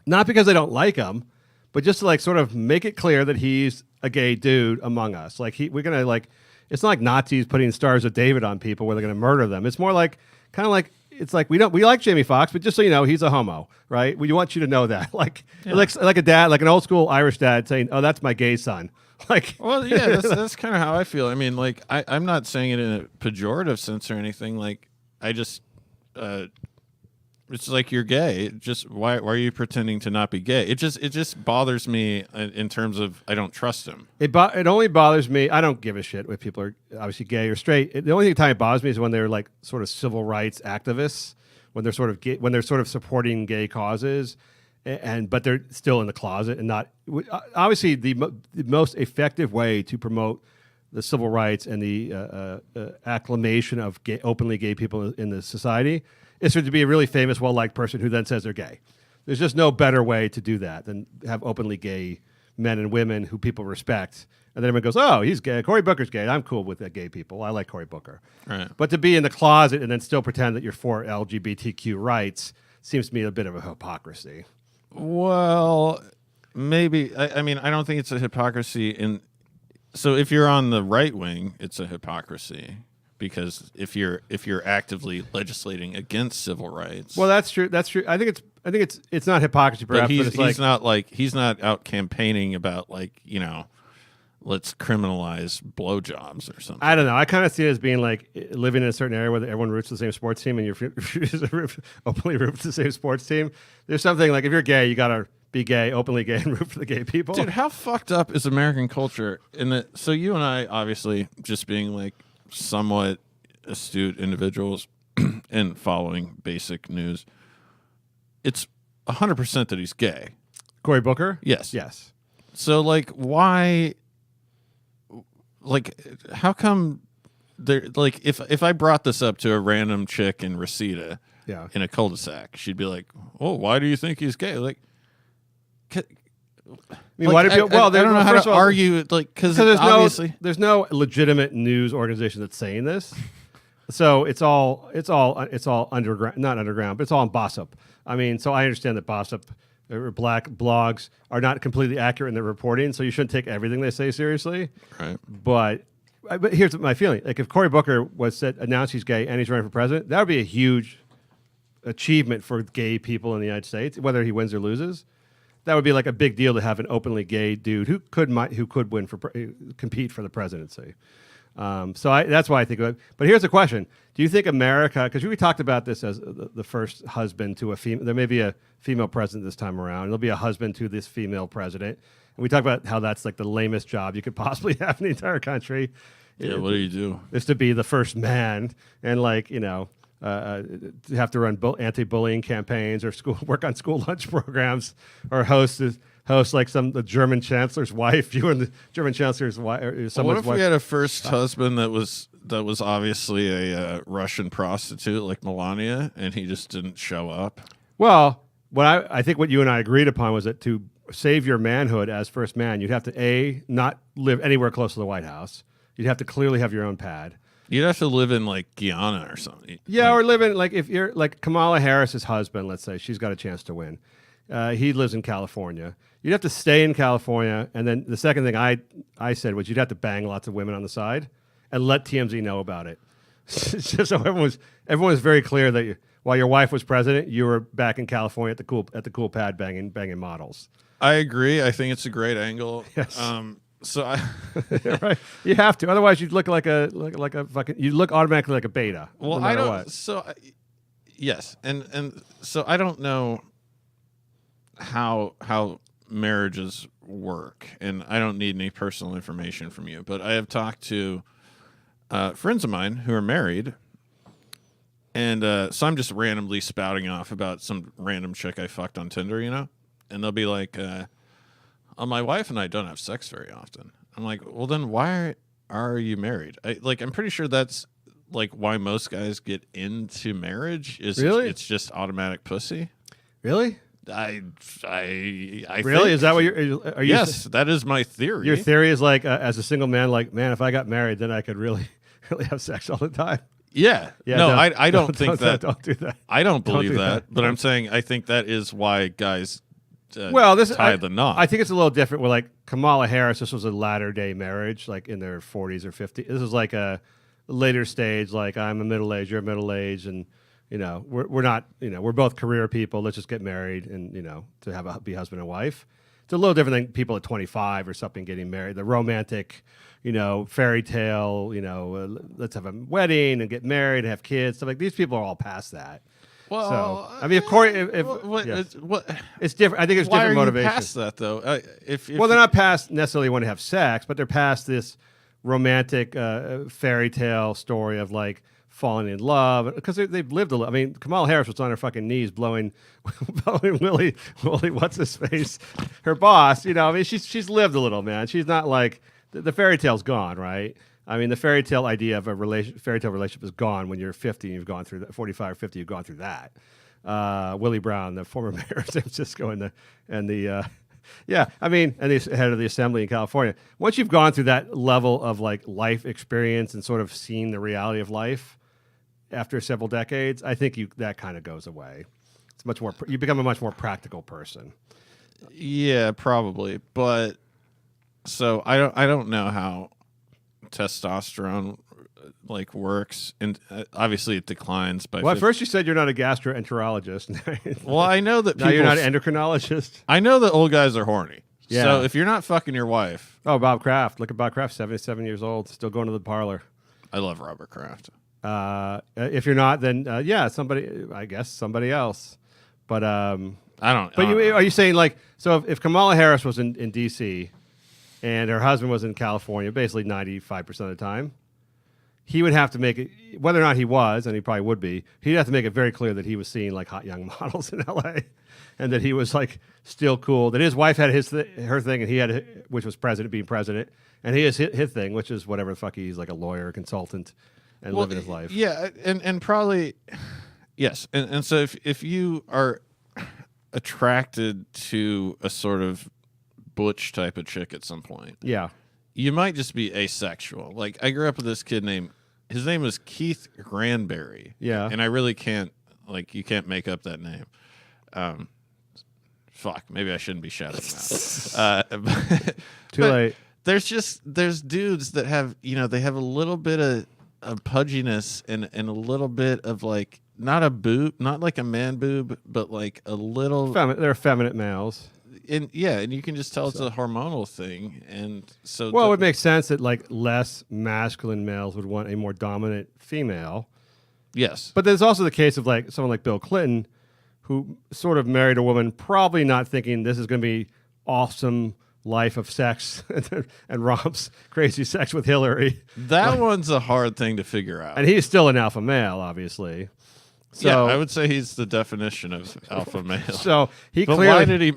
S3: not because they don't like him, but just to like sort of make it clear that he's a gay dude among us. Like we're gonna like, it's not like Nazis putting Stars of David on people where they're gonna murder them. It's more like kind of like it's like we like Jamie Foxx, but just so you know, he's a homo, right? We want you to know that, like a dad, like an old school Irish dad saying, "Oh, that's my gay son." Like,
S4: well, yeah, that's kind of how I feel. I mean, like, I'm not saying it in a pejorative sense or anything. Like, I just, it's like you're gay. Just why are you pretending to not be gay? It just bothers me in terms of I don't trust him.
S3: It only bothers me. I don't give a shit if people are obviously gay or straight. The only time it bothers me is when they're like sort of civil rights activists, when they're sort of gay, when they're sort of supporting gay causes. But they're still in the closet and not obviously the most effective way to promote the civil rights and the acclamation of openly gay people in the society is for it to be a really famous, well-liked person who then says they're gay. There's just no better way to do that than have openly gay men and women who people respect. And then everyone goes, "Oh, he's gay. Cory Booker's gay. I'm cool with gay people. I like Cory Booker."
S4: Right.
S3: But to be in the closet and then still pretend that you're for LGBTQ rights seems to me a bit of a hypocrisy.
S4: Well, maybe. I mean, I don't think it's a hypocrisy. So if you're on the right wing, it's a hypocrisy because if you're actively legislating against civil rights.
S3: Well, that's true. That's true. I think it's not hypocrisy, perhaps.
S4: But he's not out campaigning about like let's criminalize blowjobs or something.
S3: I don't know. I kind of see it as being like living in a certain area where everyone roots for the same sports team and you're openly root for the same sports team. There's something like if you're gay, you got to be gay, openly gay, and root for the gay people.
S4: Dude, how fucked up is American culture? So you and I, obviously, just being like somewhat astute individuals and following basic news, it's 100% that he's gay.
S3: Cory Booker?
S4: Yes.
S3: Yes.
S4: So, like, why... Like, how come there? Like, if I brought this up to a random chick in Reseda, in a cul-de-sac, she'd be like, "Oh, why do you think he's gay?" Like,
S3: I mean, why do people? Well,
S4: I don't know how to argue it. Like, because obviously
S3: there's no legitimate news organization that's saying this, so it's all underground, not underground, but it's all on Bossip. I mean, so I understand that Bossip or black blogs are not completely accurate in their reporting, so you shouldn't take everything they say seriously.
S4: Right.
S3: But here's my feeling: like if Cory Booker announced he's gay and he's running for president, that would be a huge achievement for gay people in the United States, whether he wins or loses. That would be like a big deal to have an openly gay dude who could win compete for the presidency. That's why I think of it. But here's the question. Do you think America, because we talked about this as the first husband to a female, there may be a female president this time around. There'll be a husband to this female president. And we talk about how that's like the lamest job you could possibly have in the entire country.
S4: Yeah, what do you do?
S3: Is to be the first man and have to run anti-bullying campaigns or work on school lunch programs or host like the German chancellor's wife. You and the German chancellor's wife.
S4: What if we had a first husband that was obviously a Russian prostitute like Melania, and he just didn't show up?
S3: Well, I think what you and I agreed upon was that to save your manhood as first man, you'd have to not live anywhere close to the White House. You'd have to clearly have your own pad.
S4: You'd have to live in like Guyana or something.
S3: Yeah, or live in like if you're like Kamala Harris's husband, let's say she's got a chance to win. He lives in California. You'd have to stay in California, and then the second thing I said was you'd have to bang lots of women on the side and let TMZ know about it. Just so everyone was very clear that while your wife was president, you were back in California at the cool pad banging models.
S4: I agree. I think it's a great angle.
S3: Yes.
S4: Right.
S3: You have to, otherwise you'd look like a fucking. You look automatically like a beta.
S4: Well,
S3: no
S4: I don't.
S3: What.
S4: So, yes, and so I don't know how marriages work, and I don't need any personal information from you, but I have talked to friends of mine who are married, and so I'm just randomly spouting off about some random chick I fucked on Tinder, and they'll be like, my wife and I don't have sex very often. I'm like, well, then why are you married? I'm pretty sure that's like why most guys get into marriage is
S3: Really?
S4: it's just automatic pussy.
S3: Really?
S4: I
S3: Really?
S4: think,
S3: Is that what are you?
S4: yes, that is my theory.
S3: Your theory is like, as a single man, like, man, if I got married, then I could really, really have sex all the time.
S4: Yeah.
S3: Yeah.
S4: No, I don't think that.
S3: Don't do that.
S4: I don't believe
S3: do
S4: that.
S3: that.
S4: But I'm saying I think that is why guys
S3: tie
S4: the knot.
S3: I think it's a little different with like Kamala Harris. This was a latter day marriage, like in their 40s or 50s. This is like a later stage, like I'm a middle age, you're middle age, and we're not, we're both career people. Let's just get married and to be husband and wife. It's a little different than people at 25 or something getting married. The romantic, fairy tale, let's have a wedding and get married and have kids. Stuff like these people are all past that.
S4: Well,
S3: so I mean, of course, it's different. I think it's different motivations.
S4: Why are you past that though?
S3: Well, they're not past necessarily want to have sex, but they're past this romantic fairy tale story of like falling in love because they've lived a lot. I mean, Kamala Harris was on her fucking knees blowing Willie, what's his face, her boss. I mean, she's lived a little, man. She's not like the fairy tale's gone, right? I mean, the fairy tale idea of a fairy tale relationship is gone when you're 50 and you've gone through that. 45 or 50, you've gone through that. Willie Brown, the former mayor of San Francisco, and the head of the assembly in California. Once you've gone through that level of like life experience and sort of seen the reality of life after several decades, I think that kind of goes away. It's much more. You become a much more practical person.
S4: Yeah, probably. But so I don't know how testosterone like works, and obviously it declines by.
S3: Well, at first you said you're not a gastroenterologist.
S4: Well, I know that
S3: now you're not an endocrinologist.
S4: I know that old guys are horny.
S3: Yeah.
S4: So if you're not fucking your wife,
S3: Bob Kraft. Look at Bob Kraft, 77 years old, still going to the parlor.
S4: I love Robert Kraft.
S3: If you're not, then somebody else. But
S4: I don't.
S3: But are you saying like so? If Kamala Harris was in D.C. and her husband was in California, basically 95% of the time, he would have to make it, whether or not he was, and he probably would be, he'd have to make it very clear that he was seeing like hot young models in L.A. and that he was like still cool. That his wife had her thing, and he had, which was being president, and he has his thing, which is whatever the fuck he's like a lawyer, consultant, and living his life.
S4: Yeah, and probably yes, and so if you are attracted to a sort of butch type of chick at some point,
S3: yeah,
S4: you might just be asexual. Like I grew up with this kid his name was Keith Granberry.
S3: Yeah,
S4: and I really can't you can't make up that name. Fuck, maybe I shouldn't be shouting that.
S3: Too late.
S4: There's dudes that have they have a little bit of pudginess and a little bit of like not a boob, not like a man boob, but like a little.
S3: They're effeminate males.
S4: And you can just tell it's a hormonal thing, and so.
S3: Well, it would make sense that like less masculine males would want a more dominant female.
S4: Yes,
S3: but there's also the case of like someone like Bill Clinton, who sort of married a woman, probably not thinking this is going to be awesome life of sex and romps, crazy sex with Hillary.
S4: That one's a hard thing to figure out,
S3: and he's still an alpha male, obviously. So,
S4: yeah, I would say he's the definition of alpha male.
S3: So he
S4: but
S3: clearly.
S4: Why did he?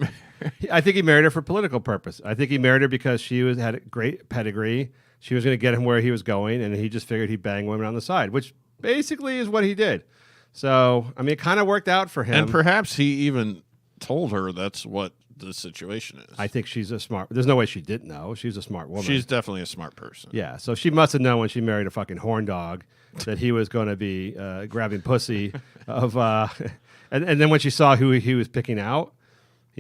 S3: I think he married her for political purpose. I think he married her because she had a great pedigree. She was going to get him where he was going, and he just figured he'd bang women on the side, which basically is what he did. So, I mean, it kind of worked out for him.
S4: And perhaps he even told her that's what the situation is.
S3: I think she's there's no way she didn't know. She's a smart woman.
S4: She's definitely a smart person.
S3: Yeah, so she must have known when she married a fucking horn dog that he was going to be grabbing pussy and then when she saw who he was picking out,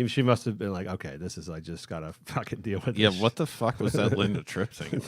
S3: she must have been like, okay, I just got to fucking deal with this.
S4: Yeah, what the fuck was that Linda Tripp thing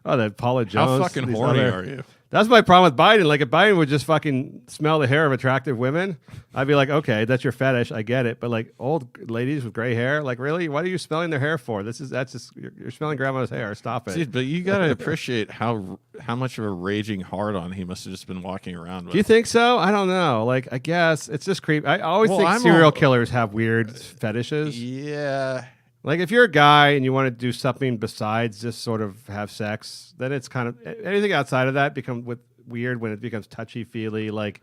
S4: about?
S3: That Paula Jones.
S4: How fucking horny are you?
S3: That's my problem with Biden. Like, if Biden would just fucking smell the hair of attractive women, I'd be like, okay, that's your fetish. I get it. But like old ladies with gray hair, like, really? What are you smelling their hair for? That's just you're smelling grandma's hair. Stop it.
S4: See, but you got to appreciate how much of a raging hard-on he must have just been walking around with.
S3: Do you think so? I don't know. Like, I guess it's just creepy. I always think serial killers have weird fetishes.
S4: Yeah.
S3: Like, if you're a guy and you want to do something besides just sort of have sex, then it's kind of anything outside of that becomes weird when it becomes touchy feely. Like,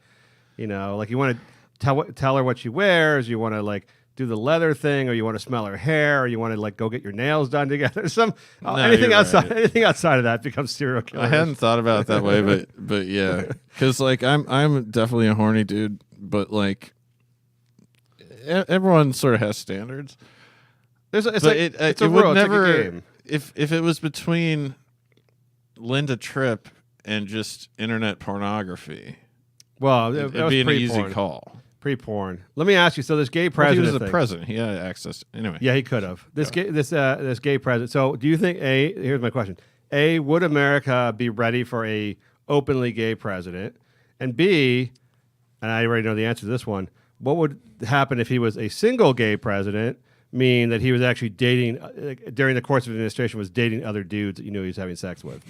S3: like you want to tell her what she wears, you want to like do the leather thing, or you want to smell her hair, or you want to like go get your nails done together.
S4: No,
S3: Anything
S4: you're
S3: outside
S4: right.
S3: anything outside of that becomes serial killer.
S4: I hadn't thought about it that way, but yeah, because like I'm definitely a horny dude, but like everyone sort of has standards.
S3: It's
S4: But
S3: like
S4: it
S3: it's a
S4: would
S3: rule. It's
S4: never
S3: like a game.
S4: if it was between Linda Tripp and just internet pornography,
S3: Well, that
S4: it'd
S3: was
S4: be an easy
S3: pre-porn.
S4: call.
S3: Pre-porn. Let me ask you. So this gay
S4: Well,
S3: president
S4: he was the
S3: thing.
S4: president. He had access. Anyway.
S3: Yeah, he could have. This gay president. So, do you think here's my question. A, would America be ready for a openly gay president? And B, and I already know the answer to this one, what would happen if he was a single gay president, meaning that he was actually dating during the course of administration was dating other dudes that you knew he was having sex with?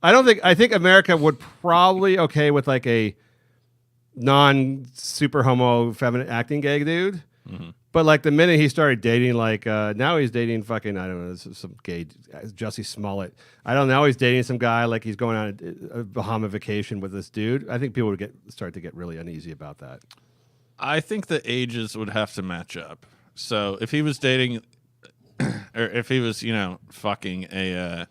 S3: I think America would probably okay with like a non-super homo feminine acting gay dude.
S4: Mm-hmm.
S3: But like the minute he started dating, like now he's dating fucking, I don't know, some gay Jussie Smollett. I don't know. He's dating some guy like he's going on a Bahama vacation with this dude. I think people would start to get really uneasy about that.
S4: I think the ages would have to match up. So if he was dating, or if he was, fucking a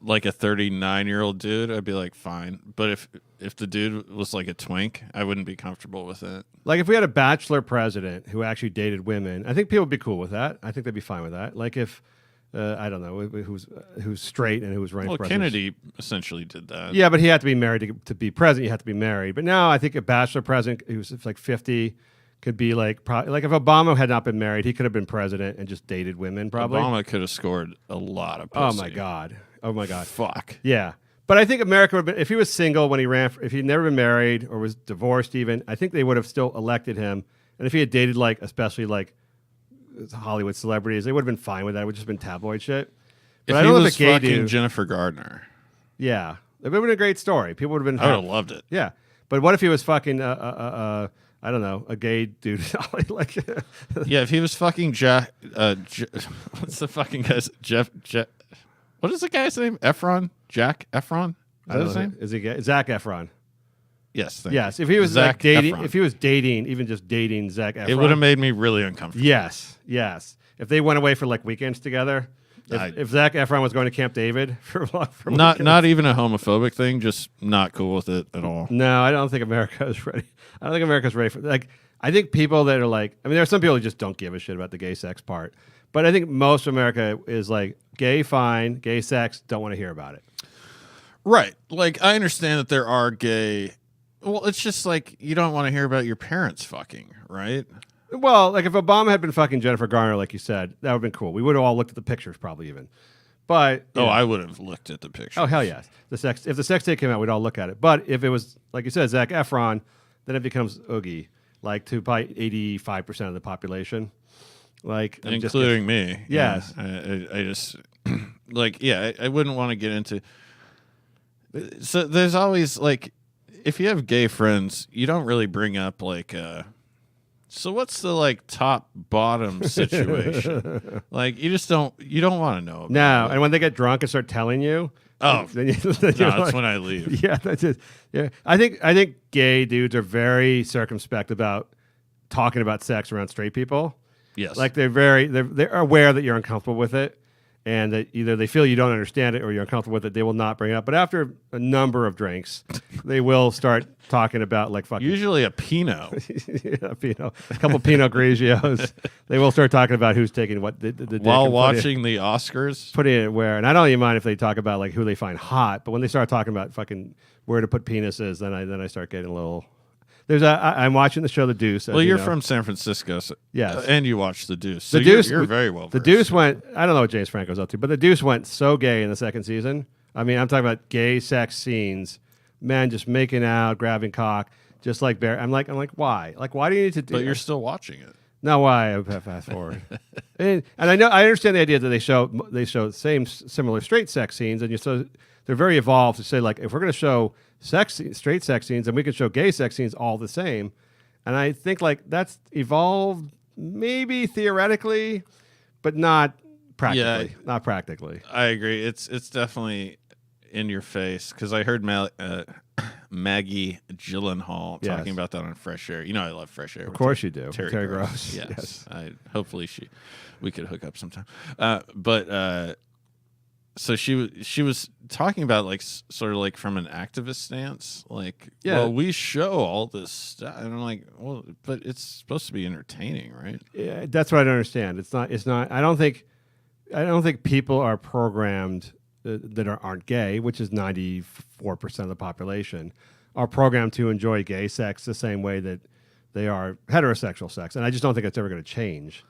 S4: like a 39-year-old dude, I'd be like, fine. But if the dude was like a twink, I wouldn't be comfortable with it.
S3: Like if we had a bachelor president who actually dated women, I think people would be cool with that. I think they'd be fine with that. Like if I don't know who's straight and who was running
S4: Well,
S3: for president.
S4: Kennedy essentially did that.
S3: Yeah, but he had to be married to be president. You have to be married. But now I think a bachelor president who's like 50 could be like like if Obama had not been married, he could have been president and just dated women. Probably
S4: Obama could have scored a lot of pussy.
S3: Oh my god.
S4: Fuck.
S3: Yeah. But I think America would have been, if he was single when he ran, if he'd never been married or was divorced even, I think they would have still elected him. And if he had dated like, especially like Hollywood celebrities, they would have been fine with that. It would have just been tabloid shit. But
S4: If
S3: I
S4: he
S3: don't know
S4: was
S3: if a gay
S4: fucking
S3: dude,
S4: Jennifer Gardner,
S3: yeah, it would have been a great story. People would have been,
S4: I would have loved it.
S3: yeah. But what if he was fucking, I don't know, a gay dude? Like,
S4: Yeah, if he was fucking what's the fucking guy's Jeff? What is the guy's name? Efron? Jack Efron? Is
S3: I
S4: that
S3: don't
S4: his
S3: know,
S4: name?
S3: is he gay? Zac Efron.
S4: Yes. thank
S3: Yes.
S4: you.
S3: If he was
S4: Zac
S3: like dating,
S4: Efron.
S3: if he was dating, even just dating Zac Efron,
S4: It would have made me really uncomfortable.
S3: Yes, yes. If they went away for like weekends together, if Zac Efron was going to Camp David for
S4: Not
S3: weekends.
S4: even a homophobic thing, just not cool with it at all.
S3: No, I don't think America is ready. I don't think America's ready for like. I think people that are like, I mean, there are some people who just don't give a shit about the gay sex part, but I think most of America is like gay, fine, gay sex, don't want to hear about it.
S4: Right. Like, I understand that there are gay. Well, it's just like you don't want to hear about your parents fucking, right?
S3: Well, like if Obama had been fucking Jennifer Garner, like you said, that would have been cool. We would have all looked at the pictures, probably even. But
S4: Oh,
S3: yeah.
S4: I would have looked at the picture.
S3: Oh hell yes! If the sex tape came out, we'd all look at it. But if it was like you said, Zac Efron, then it becomes oogie, like to probably 85% of the population, like I'm just
S4: Including me.
S3: Yes.
S4: Yeah, I just, like, yeah, I wouldn't want to get into. So there's always, like, if you have gay friends, you don't really bring up, like, so what's the, like, top bottom situation? Like, you don't want to know about
S3: No,
S4: it.
S3: and when they get drunk and start telling you,
S4: Oh,
S3: then you're
S4: no,
S3: like-
S4: that's when I leave.
S3: Yeah, that's it. Yeah, I think gay dudes are very circumspect about talking about sex around straight people.
S4: Yes.
S3: Like they're aware that you're uncomfortable with it, and that either they feel you don't understand it or you're uncomfortable with it. They will not bring it up. But after a number of drinks, they will start talking about like fucking
S4: Usually a Pinot.
S3: yeah, Pinot, a couple Pinot Grigios. They will start talking about who's taking what the dick
S4: While
S3: and
S4: watching the Oscars.
S3: putting it where. And I don't even mind if they talk about like who they find hot, but when they start talking about fucking where to put penises, then I start getting a little. I'm watching the show The Deuce.
S4: Well, you're from San Francisco. So,
S3: Yes.
S4: And you watch The Deuce. So
S3: The Deuce.
S4: You're very well
S3: The
S4: versed.
S3: Deuce went. I don't know what James Franco's up to, but The Deuce went so gay in the second season. I mean, I'm talking about gay sex scenes, men just making out, grabbing cock, just like bear. I'm like, why? Like, why do you need to do?
S4: But you're still watching it.
S3: No, why? Fast forward. and I understand the idea that they show similar straight sex scenes, and they're very evolved to say like if we're going to show straight sex scenes, then we can show gay sex scenes all the same. And I think like that's evolved maybe theoretically, but not practically.
S4: Yeah.
S3: Not practically.
S4: I agree. It's definitely in your face because I heard Maggie Gyllenhaal
S3: Yes.
S4: talking about that on Fresh Air. You know I love Fresh Air.
S3: Of course you do. Terry
S4: Gross.
S3: Gross.
S4: Yes. Hopefully we could hook up sometime. So she was talking about like sort of like from an activist stance, like, well, we show all this stuff, and I'm like, well, but it's supposed to be entertaining, right?
S3: Yeah, that's what I don't understand. It's not. I don't think people are programmed that aren't gay, which is 94% of the population, are programmed to enjoy gay sex the same way that they are heterosexual sex, and I just don't think it's ever going to change.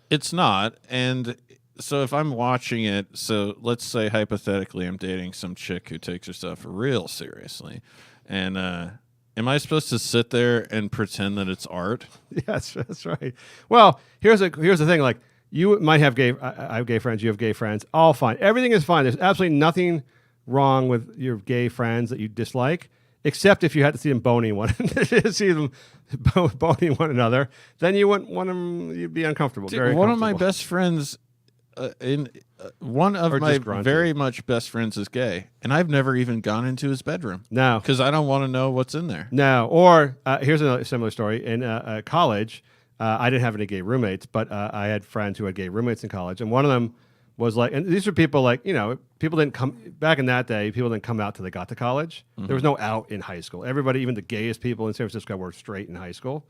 S3: It's
S4: not, and. So if I'm watching it, so let's say hypothetically I'm dating some chick who takes herself real seriously, and am I supposed to sit there and pretend that it's art?
S3: Yes, that's right. Well, here's the thing. Like, you might have I have gay friends, you have gay friends, all fine. Everything is fine. There's absolutely nothing wrong with your gay friends that you dislike, except if you had to see them boning boning one another, then you wouldn't want them. You'd be uncomfortable.
S4: Dude,
S3: very
S4: one of my best friends. One of my very much best friends is gay, and I've never even gone into his bedroom.
S3: No,
S4: because I don't want to know what's in there.
S3: No, or here's another similar story. In college, I didn't have any gay roommates, but I had friends who had gay roommates in college, and one of them was like, and these were people like, people didn't come back in that day. People didn't come out till they got to college. Mm-hmm. There was no out in high school. Everybody, even the gayest people in San Francisco, were straight in high school.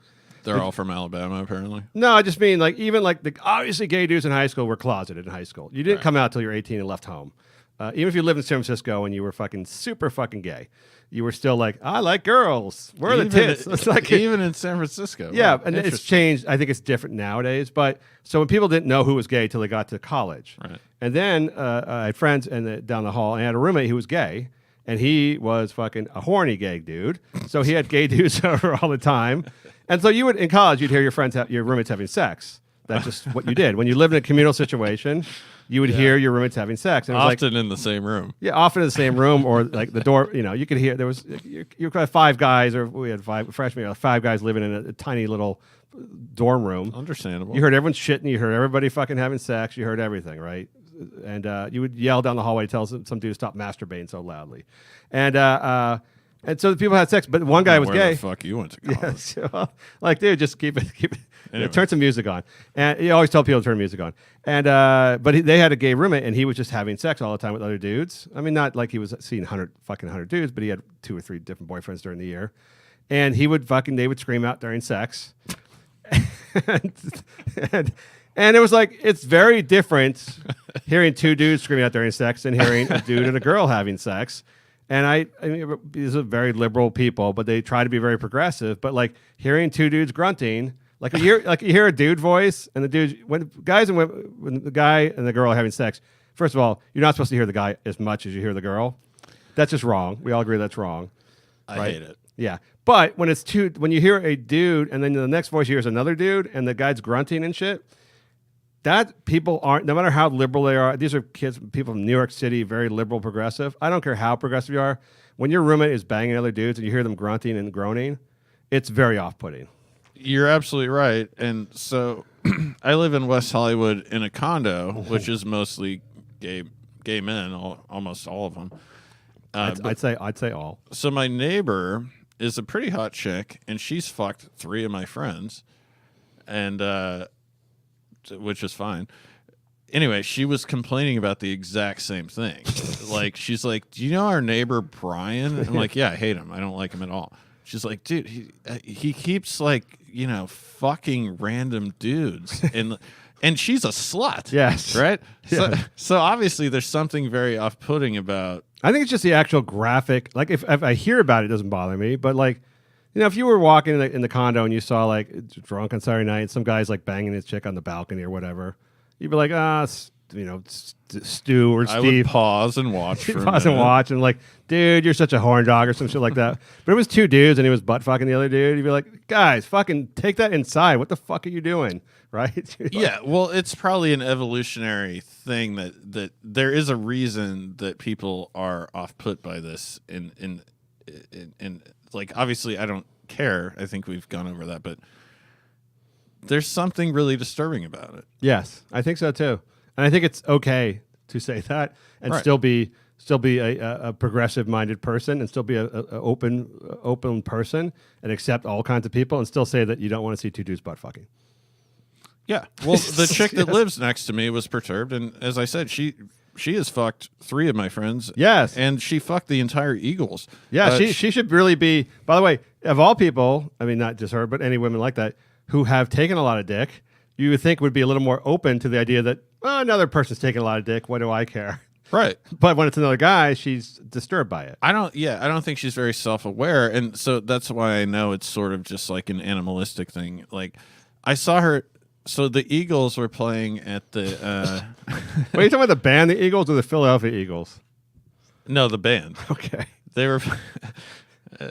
S4: They're all from Alabama, apparently.
S3: No, I just mean like even like the obviously gay dudes in high school were closeted in high school. You didn't come out till you were 18 and left home. Even if you lived in San Francisco and you were fucking super fucking gay, you were still like, I like girls. Where are the tits? It's like
S4: even in San Francisco.
S3: Yeah, and it's changed. I think it's different nowadays. But so when people didn't know who was gay till they got to college,
S4: right.
S3: And then I had friends down the hall, and I had a roommate who was gay. And he was fucking a horny gay dude. So he had gay dudes over all the time. And so you would, in college, you'd hear your roommates having sex. That's just what you did. When you lived in a communal situation, you would hear your roommates having sex. And it was
S4: often in the same room.
S3: Yeah, often in the same room, or like the door, you could hear, you could have 5 guys, or we had 5 freshmen, 5 guys living in a tiny little dorm room.
S4: Understandable.
S3: You heard everyone shitting, you heard everybody fucking having sex, you heard everything, right? And you would yell down the hallway to tell some dude to stop masturbating so loudly. And so the people had sex, but one guy was gay.
S4: Where the fuck you went to college?
S3: Yes, like, dude, just keep it.
S4: Anyway.
S3: Turn some music on. And you always tell people to turn music on. And but they had a gay roommate, and he was just having sex all the time with other dudes. I mean, not like he was seeing 100 dudes, but he had 2 or 3 different boyfriends during the year. And they would scream out during sex. And it was like, it's very different hearing 2 dudes screaming out during sex than hearing a dude and a girl having sex. And I mean, these are very liberal people, but they try to be very progressive. But like hearing 2 dudes grunting, you hear a dude voice, and when the guy and the girl are having sex, first of all, you're not supposed to hear the guy as much as you hear the girl. That's just wrong. We all agree that's wrong.
S4: I hate it.
S3: Yeah. But when you hear a dude, and then the next voice you hear is another dude, and the guy's grunting and shit, that people aren't, no matter how liberal they are, these are people from New York City, very liberal, progressive. I don't care how progressive you are. When your roommate is banging other dudes and you hear them grunting and groaning, it's very off-putting.
S4: You're absolutely right. And so I live in West Hollywood in a condo, which is mostly gay men, almost all of them.
S3: I'd say all.
S4: So my neighbor is a pretty hot chick, and she's fucked 3 of my friends, and which is fine. Anyway, she was complaining about the exact same thing. Like, she's like, do you know our neighbor Brian? I'm like, yeah, I hate him. I don't like him at all. She's like, dude, he keeps like, fucking random dudes. And she's a slut.
S3: Yes.
S4: Right?
S3: Yeah.
S4: So obviously there's something very off-putting about.
S3: I think it's just the actual graphic. Like, if I hear about it, it doesn't bother me. But like, if you were walking in the condo and you saw like drunk on Saturday night, some guy's like banging his chick on the balcony or whatever, you'd be like, Stu or Steve.
S4: I would pause and watch for a
S3: pause
S4: minute.
S3: and watch and like, dude, you're such a horn dog or some shit like that. But it was 2 dudes and he was butt fucking the other dude. You'd be like, guys, fucking take that inside. What the fuck are you doing? Right?
S4: Yeah, well, it's probably an evolutionary thing that there is a reason that people are off put by this. In like, obviously, I don't care. I think we've gone over that, but there's something really disturbing about it.
S3: Yes, I think so too. And I think it's okay to say that and
S4: Right.
S3: still be still be a progressive-minded person, and still be a open person, and accept all kinds of people, and still say that you don't want to see two dudes butt fucking.
S4: Yeah. Well, the chick that lives next to me was perturbed, and as I said, she has fucked 3 of my friends.
S3: Yes.
S4: And she fucked the entire Eagles.
S3: Yeah, she should really be, by the way, of all people, I mean, not just her, but any women like that, who have taken a lot of dick, you would think would be a little more open to the idea that, well, another person's taking a lot of dick, what do I care?
S4: Right.
S3: But when it's another guy, she's disturbed by it.
S4: I don't think she's very self-aware, and so that's why I know it's sort of just like an animalistic thing. Like, I saw her. So the Eagles were playing at the.
S3: Wait, are you talking about the band, the Eagles, or the Philadelphia Eagles?
S4: No, the band.
S3: Okay.
S4: They were.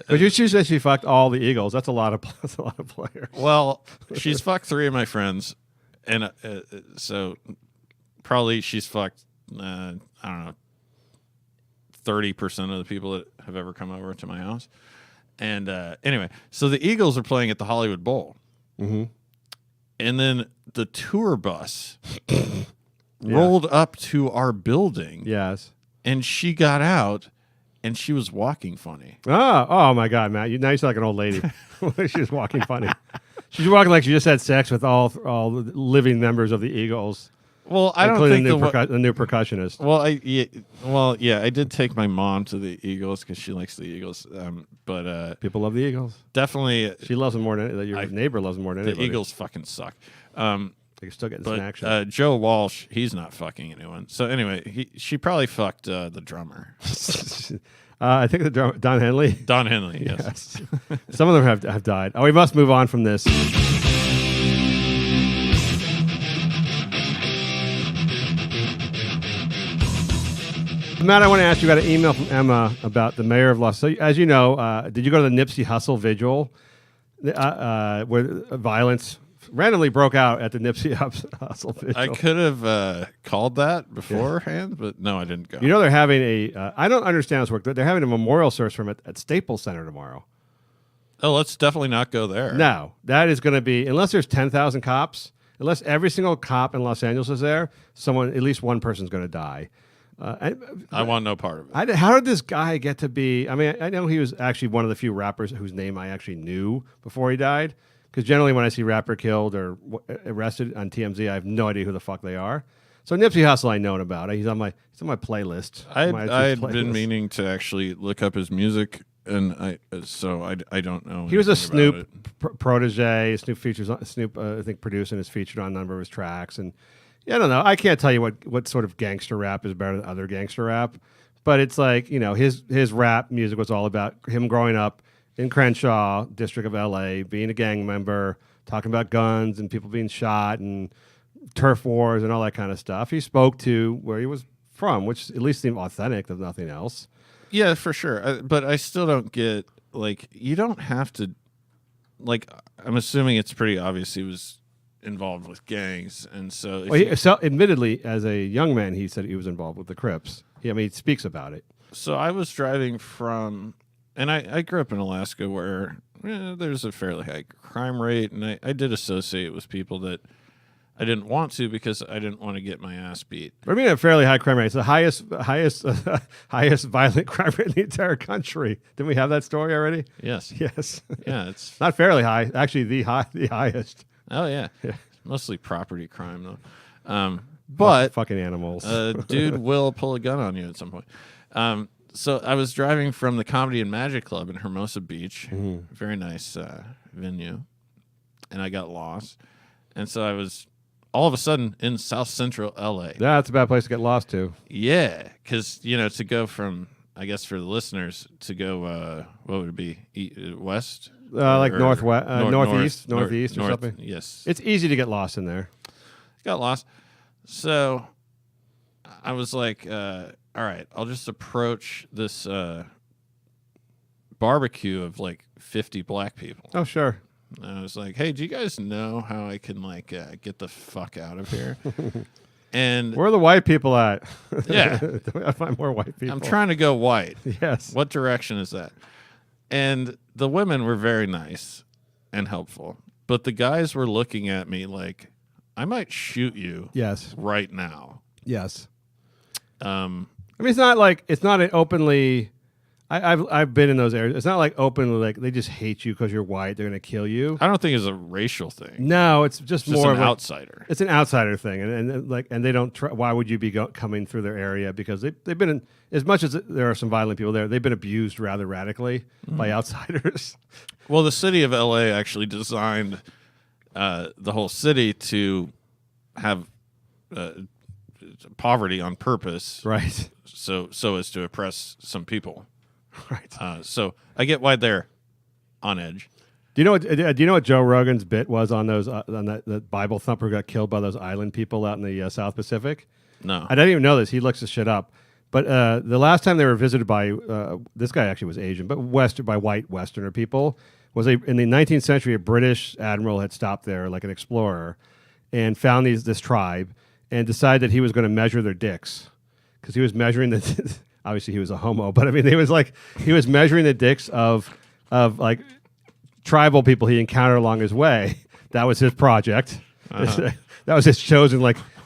S3: But she said she fucked all the Eagles. That's a lot of players.
S4: Well, she's fucked 3 of my friends, and so probably she's fucked. I don't know, 30% of the people that have ever come over to my house. And anyway, so the Eagles are playing at the Hollywood Bowl.
S3: Mm-hmm.
S4: And then the tour bus rolled up to our building.
S3: Yes.
S4: And she got out, and she was walking funny.
S3: Oh my God, Matt! Now you sound like an old lady. She was walking funny. She's walking like she just had sex with all the living members of the Eagles.
S4: Well, I don't think
S3: the new percussionist.
S4: Well, I did take my mom to the Eagles because she likes the Eagles. But
S3: people love the Eagles.
S4: Definitely,
S3: she loves them more than your neighbor loves them more than anybody.
S4: The Eagles fucking suck.
S3: They still getting some action.
S4: Joe Walsh, he's not fucking anyone. So anyway, she probably fucked the drummer.
S3: I think the drummer, Don Henley.
S4: Don Henley, yes.
S3: Some of them have died. Oh, we must move on from this. Matt, I want to ask you, got an email from Emma about the mayor of Los Angeles. So, as you know, did you go to the Nipsey Hussle vigil where violence randomly broke out at the Nipsey Hussle vigil?
S4: I could have called that beforehand, but no, I didn't go.
S3: You know, they're having I don't understand this work. They're having a memorial service for him at Staples Center tomorrow.
S4: Oh, let's definitely not go there.
S3: No, that is going to be, unless there's 10,000 cops, unless every single cop in Los Angeles is there, at least one person's going to die.
S4: I want no part of it.
S3: How did this guy get to be? I mean, I know he was actually one of the few rappers whose name I actually knew before he died. Because generally, when I see rapper killed or arrested on TMZ, I have no idea who the fuck they are. So Nipsey Hussle, I known about. He's on my playlist.
S4: I had been meaning to actually look up his music, and I don't know.
S3: He was a Snoop protege. Snoop features Snoop. I think producing is featured on a number of his tracks, and. Yeah, I don't know. I can't tell you what sort of gangster rap is better than other gangster rap, but it's like, you know, his rap music was all about him growing up in Crenshaw, district of LA, being a gang member, talking about guns and people being shot and turf wars and all that kind of stuff. He spoke to where he was from, which at least seemed authentic, if nothing else.
S4: Yeah, for sure. But I still don't get, like, you don't have to, like, I'm assuming it's pretty obvious he was involved with gangs, and so
S3: admittedly, as a young man, he said he was involved with the Crips. He speaks about it.
S4: So I was driving from, and I grew up in Alaska where there's a fairly high crime rate, and I did associate with people that I didn't want to because I didn't want to get my ass beat.
S3: I mean, a fairly high crime rate. It's the highest violent crime rate in the entire country. Didn't we have that story already?
S4: Yes.
S3: Yes.
S4: Yeah, it's
S3: not fairly high. Actually, the highest.
S4: Oh yeah. Mostly property crime though. But
S3: fucking animals.
S4: Dude will pull a gun on you at some point. So I was driving from the Comedy and Magic Club in Hermosa Beach, very nice venue, and I got lost. And so I was all of a sudden in South Central LA.
S3: Yeah, that's a bad place to get lost to.
S4: Yeah, because to go from, I guess for the listeners, to go what would it be, west?
S3: Like northwest, northeast or
S4: north,
S3: something.
S4: Yes,
S3: it's easy to get lost in there.
S4: Got lost, so I was like, "All right, I'll just approach this barbecue of like 50 black people."
S3: Oh, sure.
S4: And I was like, "Hey, do you guys know how I can like get the fuck out of here?" And
S3: where are the white people at?
S4: Yeah,
S3: I find more white people.
S4: I'm trying to go white.
S3: Yes.
S4: What direction is that? And the women were very nice and helpful, but the guys were looking at me like, I might shoot you.
S3: Yes.
S4: Right now.
S3: Yes. I mean, it's not an openly. I've been in those areas. It's not like openly like they just hate you because you're white. They're gonna kill you.
S4: I don't think it's a racial thing.
S3: No, it's just more
S4: an
S3: of like,
S4: outsider.
S3: It's an outsider thing, and they don't. Why would you be coming through their area? Because they've been as much as there are some violent people there, they've been abused rather radically by outsiders.
S4: Well, the city of LA actually designed the whole city to have poverty on purpose,
S3: Right.
S4: So as to oppress some people.
S3: Right.
S4: So I get why they're on edge.
S3: Do you know what Joe Rogan's bit was on those on that Bible thumper who got killed by those island people out in the South Pacific?
S4: No,
S3: I didn't even know this. He looks this shit up. But the last time they were visited by this guy actually was Asian, but by white Westerner people was in the 19th century. A British admiral had stopped there, like an explorer, and found this tribe and decided that he was going to measure their dicks because he was measuring the. Obviously, he was a homo, but I mean, he was measuring the dicks of like tribal people he encountered along his way. That was his project. That was his chosen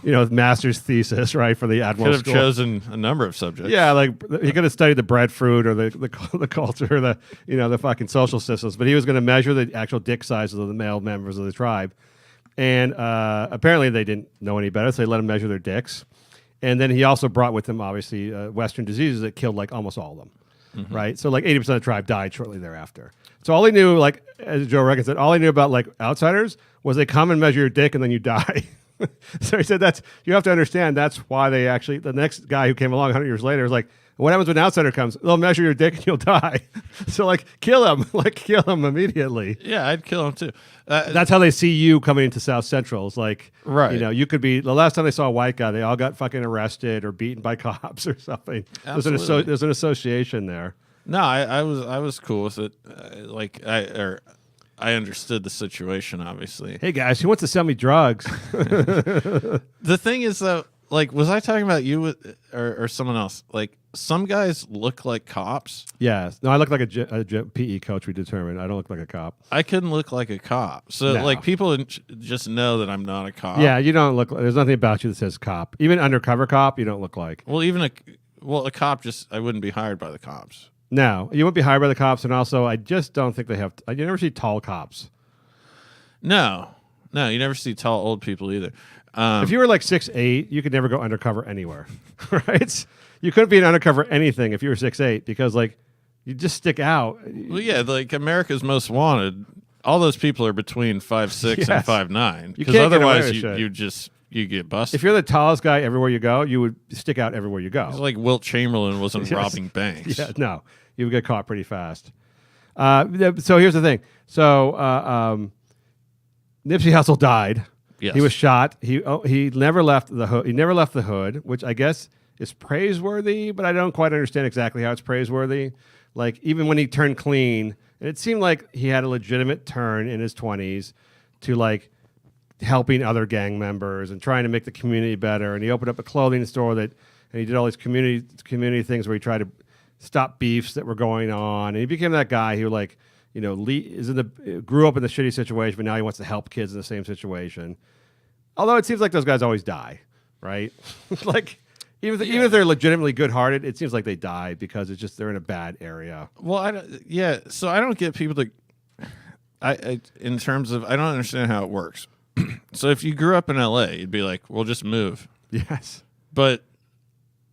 S3: master's thesis, right, for the admiral.
S4: Could have chosen a number of subjects.
S3: Yeah, like he could have studied the breadfruit or the culture, the fucking social systems, but he was going to measure the actual dick sizes of the male members of the tribe, and apparently they didn't know any better, so they let him measure their dicks. And then he also brought with him, obviously, Western diseases that killed like almost all of them, right? So like 80% of the tribe died shortly thereafter. So all he knew, like as Joe Rogan said, all he knew about like outsiders was they come and measure your dick and then you die. So he said you have to understand that's why they actually, the next guy who came along 100 years later was like, what happens when an outsider comes? They'll measure your dick and you'll die. So like kill him immediately.
S4: Yeah, I'd kill him too.
S3: That's how they see you coming into South Central. It's like,
S4: right.
S3: You could be, the last time they saw a white guy, they all got fucking arrested or beaten by cops or something.
S4: Absolutely.
S3: There's an association there.
S4: No, I was cool with it. I understood the situation, obviously.
S3: Hey guys, who wants to sell me drugs?
S4: The thing is, though, like, was I talking about you or someone else? Like, some guys look like cops.
S3: Yeah. No, I look like a PE coach, we determined. I don't look like a cop.
S4: I couldn't look like a cop. So, like, people just know that I'm not a cop.
S3: Yeah, you don't look like, there's nothing about you that says cop. Even undercover cop, you don't look like.
S4: Well, a cop I wouldn't be hired by the cops.
S3: No, you won't be hired by the cops, and also I just don't think they have. You never see tall cops.
S4: No, you never see tall old people either.
S3: If you were like 6'8", you could never go undercover anywhere, right? You couldn't be an undercover anything if you were 6'8", because like you just stick out.
S4: Well, yeah, like America's Most Wanted. All those people are between 5'6"
S3: Yes.
S4: and 5'9", because
S3: otherwise
S4: you get busted.
S3: If you're the tallest guy everywhere you go, you would stick out everywhere you go.
S4: It's like Wilt Chamberlain wasn't robbing banks.
S3: Yeah, no, you would get caught pretty fast. So here's the thing. So Nipsey Hussle died.
S4: Yes.
S3: He was shot. He never left the hood. He never left the hood, which I guess is praiseworthy, but I don't quite understand exactly how it's praiseworthy. Like even when he turned clean, and it seemed like he had a legitimate turn in his 20s to like helping other gang members and trying to make the community better. And he opened up a clothing store and he did all these community things where he tried to stop beefs that were going on. And he became that guy who like, grew up in the shitty situation, but now he wants to help kids in the same situation. Although it seems like those guys always die, right? Like even if they're legitimately good-hearted, it seems like they die because it's just they're in a bad area.
S4: Well, so I don't get people to. In terms of, I don't understand how it works. So if you grew up in LA, you'd be like, well, just move.
S3: Yes.
S4: But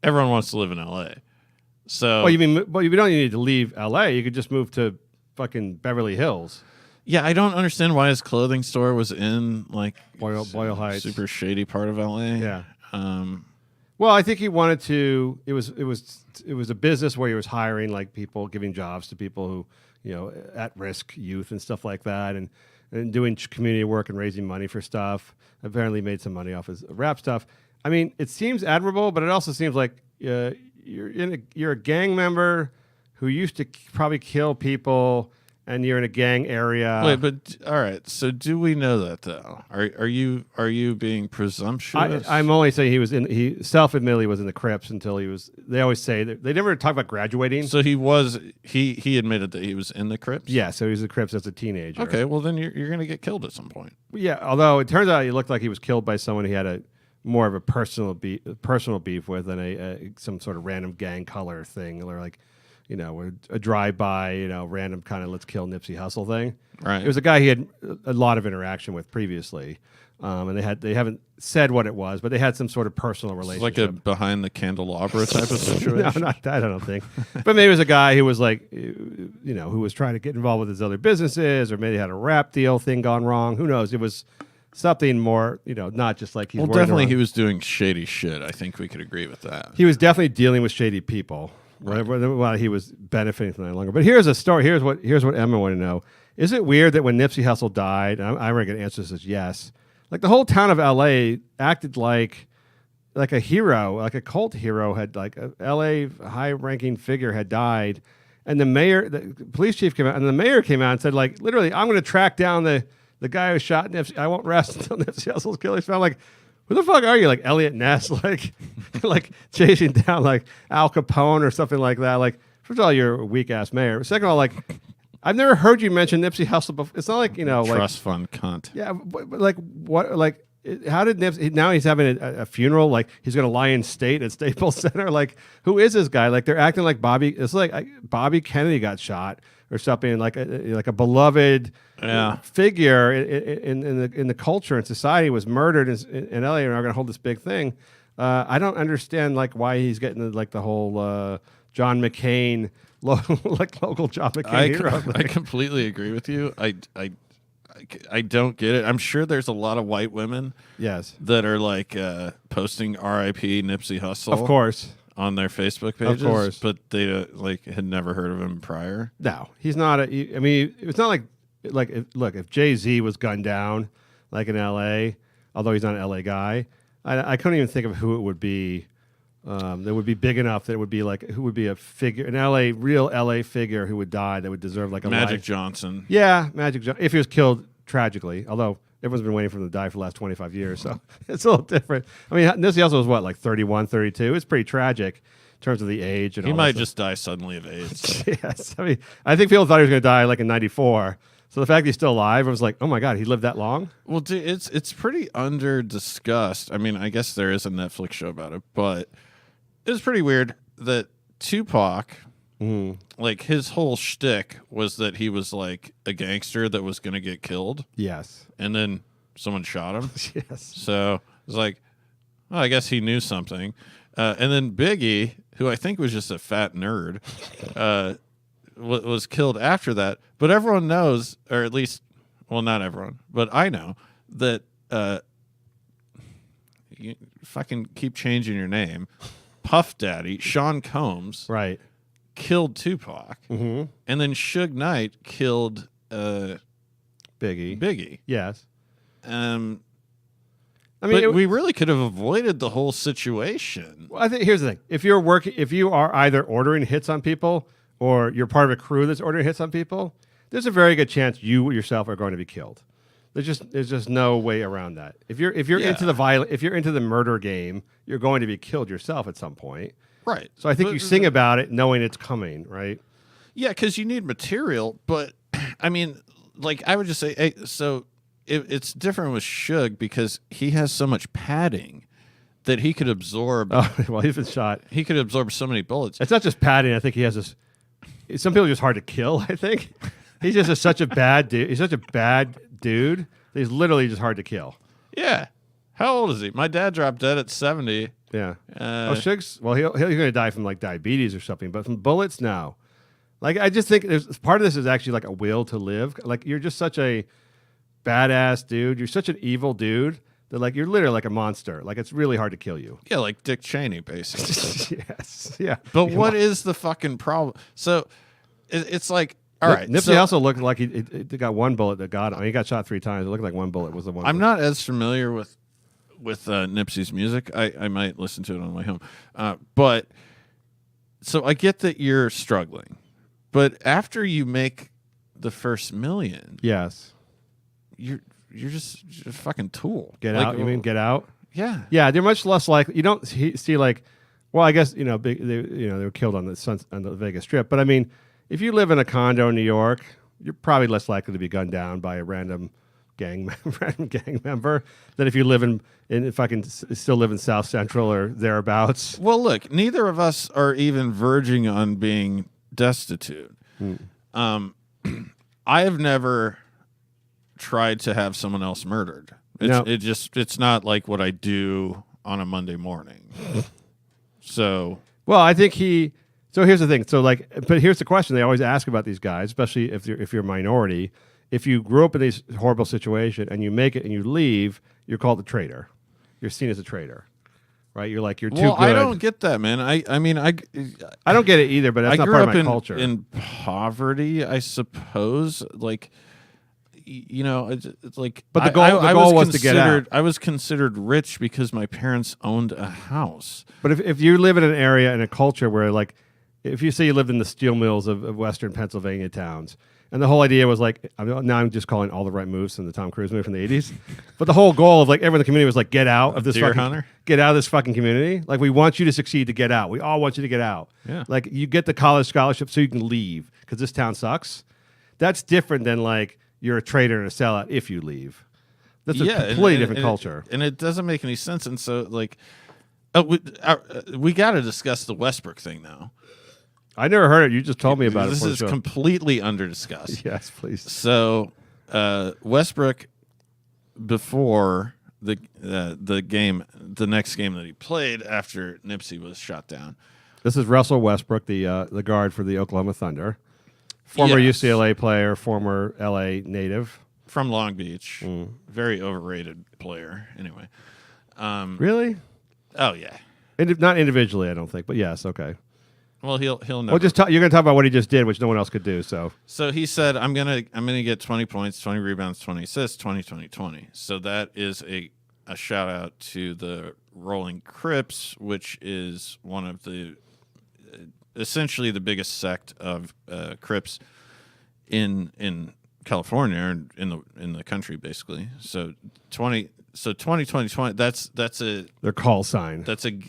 S4: everyone wants to live in LA. So
S3: you don't need to leave LA. You could just move to fucking Beverly Hills.
S4: Yeah, I don't understand why his clothing store was in like
S3: Boyle Heights,
S4: super shady part of LA.
S3: Yeah. Well, I think he wanted to. It was a business where he was hiring like people, giving jobs to people who at risk youth and stuff like that, and doing community work and raising money for stuff. Apparently, made some money off his rap stuff. I mean, it seems admirable, but it also seems like you're a gang member who used to probably kill people, and you're in a gang area.
S4: Wait, but all right. So do we know that though? Are you being presumptuous?
S3: I'm only saying he self-admittedly was in the Crips until he was. They always say that they never talk about graduating.
S4: So he admitted that he was in the Crips.
S3: Yeah, so he was in the Crips as a teenager.
S4: Okay, well then you're going to get killed at some point.
S3: Yeah, although it turns out he looked like he was killed by someone he had more of a personal beef with than a some sort of random gang color thing, or like, you know, a drive-by, you know, random kind of let's kill Nipsey Hussle thing.
S4: Right.
S3: It was a guy he had a lot of interaction with previously, and they haven't said what it was, but they had some sort of personal
S4: It's
S3: relationship.
S4: like a behind the candelabra type of situation.
S3: No, not that, I don't think. But maybe it was a guy who was like, you know, who was trying to get involved with his other businesses, or maybe had a rap deal thing gone wrong. Who knows? It was something more, you know, not just like he's
S4: Well, definitely he was doing shady shit. I think we could agree with that.
S3: He was definitely dealing with shady people. Right. While he was benefiting from that longer. But here's a story. Here's what Emma wanted to know. Is it weird that when Nipsey Hussle died, and I'm going to answer this as yes, like the whole town of L.A. acted like a hero, like a cult hero had, like a L.A. high-ranking figure had died, and the police chief came out, and the mayor came out and said, like, literally, I'm going to track down the guy who shot Nipsey. I won't rest until Nipsey Hussle's killer's found. Like, who the fuck are you? Like Elliot Ness, like like chasing down like Al Capone or something like that. Like, first of all, you're a weak ass mayor. Second of all, like, I've never heard you mention Nipsey Hussle before. It's not like, you know,
S4: Trust fund cunt.
S3: Yeah, but like what? Like, how did Nipsey? Now he's having a funeral. Like, he's gonna lie in state at Staples Center. Like, who is this guy? Like, they're acting like Bobby. It's like Bobby Kennedy got shot or something. Like a beloved figure in the culture and society was murdered in LA, and are going to hold this big thing. I don't understand like why he's getting like the whole John McCain local John McCain hero.
S4: I completely agree with you. I don't get it. I'm sure there's a lot of white women that are like posting R.I.P. Nipsey Hussle,
S3: of course,
S4: on their Facebook pages,
S3: of course,
S4: but they like had never heard of him prior.
S3: No, he's not. I mean, it's not like if Jay-Z was gunned down like in L.A., although he's not an L.A. guy, I couldn't even think of who it would be that would be big enough that it would be like, who would be a figure, an real L.A. figure who would die that would deserve like a
S4: Magic
S3: life.
S4: Johnson.
S3: Yeah, Magic Johnson. If he was killed tragically, although everyone's been waiting for him to die for the last 25 years, so it's a little different. I mean, Nipsey Hussle was what, like 31, 32? It's pretty tragic in terms of the age. And
S4: he
S3: all
S4: might
S3: that
S4: just die suddenly of AIDS.
S3: Yes. I mean, I think people thought he was going to die like in 94. So the fact he's still alive, I was like, oh my God, he lived that long?
S4: Well, dude, it's pretty under discussed. I mean, I guess there is a Netflix show about it, but it was pretty weird that Tupac, like his whole shtick was that he was like a gangster that was going to get killed.
S3: Yes.
S4: And then someone shot him.
S3: Yes.
S4: So it was like, well, I guess he knew something. And then Biggie, who I think was just a fat nerd, was killed after that. But everyone knows, or at least, well, not everyone, but I know that you fucking keep changing your name. Puff Daddy, Sean Combs,
S3: right,
S4: killed Tupac, and then Suge Knight killed Biggie.
S3: Yes.
S4: I mean,
S3: but
S4: we really could have avoided the whole situation.
S3: Well, I think here's the thing: if you are either ordering hits on people or you're part of a crew that's ordering hits on people, there's a very good chance you yourself are going to be killed. There's just no way around that. If you're into the murder game, you're going to be killed yourself at some point.
S4: Right.
S3: So I think you sing about it knowing it's coming, right?
S4: Yeah, because you need material. But I mean, like I would just say, hey, so it's different with Suge because he has so much padding that he could absorb.
S3: Oh, well, he's been shot.
S4: He could absorb so many bullets.
S3: It's not just padding. I think he has this. Some people are just hard to kill. I think he's just such a bad dude. He's such a bad dude. He's literally just hard to kill.
S4: Yeah. How old is he? My dad dropped dead at 70.
S3: Yeah. Suge's, well, he's going to die from like diabetes or something, but from bullets, no. Like, I just think there's part of this is actually like a will to live. Like, you're just such a badass dude. You're such an evil dude that like you're literally like a monster. Like, it's really hard to kill you.
S4: Yeah, like Dick Cheney, basically.
S3: Yes. Yeah.
S4: But what is the fucking problem? So it's like, all right.
S3: Nipsey also looked like he got one bullet that got him. I mean, he got shot 3 times. It looked like one bullet was the one.
S4: I'm not as familiar with Nipsey's music. I might listen to it on the way home. But so I get that you're struggling. But after you make the first million,
S3: yes,
S4: you're just a fucking tool.
S3: Get out? You mean get out?
S4: Yeah,
S3: yeah. They're much less likely. You don't see like, well, I guess they were killed on the Vegas Strip. But I mean, if you live in a condo in New York, you're probably less likely to be gunned down by a random gang member than if you live in fucking still live in South Central or thereabouts.
S4: Well, look, neither of us are even verging on being destitute. I have never tried to have someone else murdered. It's not like what I do on a Monday morning. So,
S3: well, I think so here's the thing. So but here's the question they always ask about these guys, especially if you're a minority. If you grew up in this horrible situation and you make it and you leave, you're called a traitor. You're seen as a traitor, right? You're like, you're too good.
S4: Well, I don't get that, man. I mean, I
S3: don't get it either, but that's not part of my culture.
S4: In poverty, I suppose. Like, it's like.
S3: But the goal was to get out.
S4: I was considered rich because my parents owned a house.
S3: But if you live in an area in a culture where, like, if you say you lived in the steel mills of Western Pennsylvania towns, and the whole idea was like, now I'm just calling all the right moves from the Tom Cruise movie from the 80s. But the whole goal of like everyone in the community was like, get out of this get out of this fucking community. Like, we want you to succeed to get out. We all want you to get out.
S4: Yeah.
S3: Like, you get the college scholarship so you can leave because this town sucks. That's different than like you're a traitor and a sellout if you leave. That's a completely different culture.
S4: And it doesn't make any sense. And so like, we got to discuss the Westbrook thing now.
S3: I never heard it. You just told me about
S4: it. This is completely under discussed.
S3: Yes, please.
S4: So Westbrook, before the next game that he played after Nipsey was shot down.
S3: This is Russell Westbrook, the guard for the Oklahoma Thunder, former UCLA player, former LA native
S4: from Long Beach. Very overrated player. Anyway,
S3: really?
S4: Oh yeah.
S3: Not individually, I don't think, but yes, okay.
S4: Well, he'll never.
S3: Well, you're going to talk about what he just did, which no one else could do. So
S4: he said, I'm gonna get 20 points, 20 rebounds, 20 assists, 20, 20, 20. So that is a shout out to the Rolling Crips, which is one of the essentially the biggest sect of Crips in California and in the country, basically. So 20, 20. That's
S3: their call sign.
S4: That's I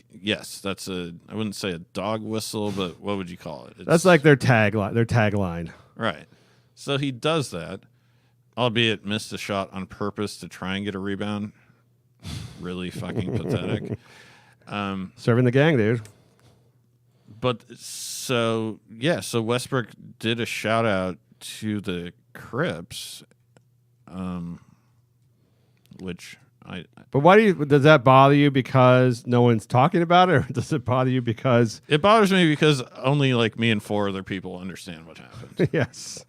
S4: wouldn't say a dog whistle, but what would you call it?
S3: That's like their tagline.
S4: Right. So he does that, albeit missed a shot on purpose to try and get a rebound. Really fucking pathetic.
S3: Serving the gang, dude.
S4: But so Westbrook did a shout out to the Crips, which
S3: But why does that bother you? Because no one's talking about it, or does it bother you because
S4: it bothers me because only like me and 4 other people understand what happened?
S3: Yes.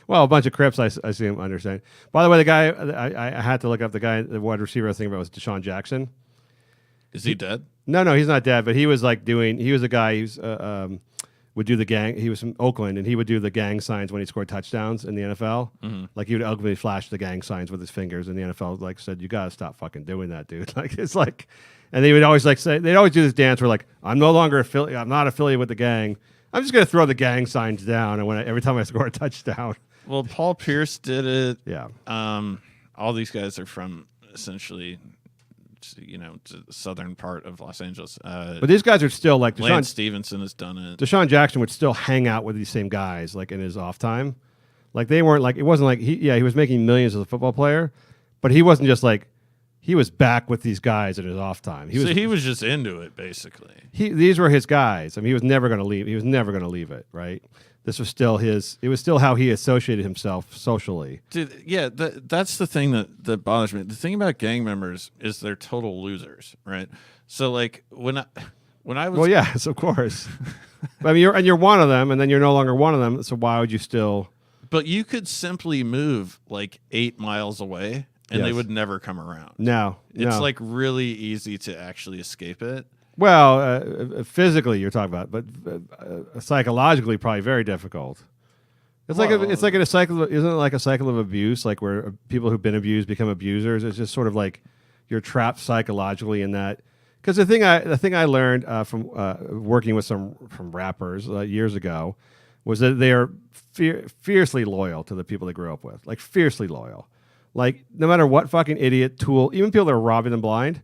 S3: Well, a bunch of Crips I see him understand. By the way, the guy I had to look up, the wide receiver I was thinking about was Deshaun Jackson.
S4: Is he dead?
S3: No, he's not dead. But he was like he was a guy who's would do the gang. He was from Oakland, and he would do the gang signs when he scored touchdowns in the NFL. Mm-hmm. Like, he would ugly flash the gang signs with his fingers, and the NFL like said, "You gotta stop fucking doing that, dude." Like, it's like, and they would always like say they'd always do this dance where like, I'm no longer I'm not affiliated with the gang. I'm just gonna throw the gang signs down, and every time I score a touchdown.
S4: Well, Paul Pierce did it.
S3: Yeah.
S4: All these guys are from essentially, to the southern part of Los Angeles.
S3: But these guys are still like
S4: Lance Stevenson has done it.
S3: Deshaun Jackson would still hang out with these same guys like in his off time. Like, they weren't like, it wasn't like he was making millions as a football player, but he wasn't just like, he was back with these guys in his off time.
S4: He was just into it, basically.
S3: These were his guys. I mean, he was never going to leave. He was never going to leave it, right? This was still his. It was still how he associated himself socially.
S4: Dude, yeah, that's the thing that bothers me. The thing about gang members is they're total losers, right? So like when I was,
S3: well, yes, of course. I mean, you're one of them, and then you're no longer one of them. So why would you still?
S4: But you could simply move like 8 miles away, and they would never come around.
S3: No,
S4: it's like really easy to actually escape it.
S3: Well, physically you're talking about, but psychologically probably very difficult. It's like in a cycle. Isn't it like a cycle of abuse, like where people who've been abused become abusers? It's just sort of like you're trapped psychologically in that. Because the thing I learned from working with some rappers years ago was that they are fiercely loyal to the people they grew up with, like fiercely loyal. Like, no matter what fucking idiot, tool, even people that are robbing them blind.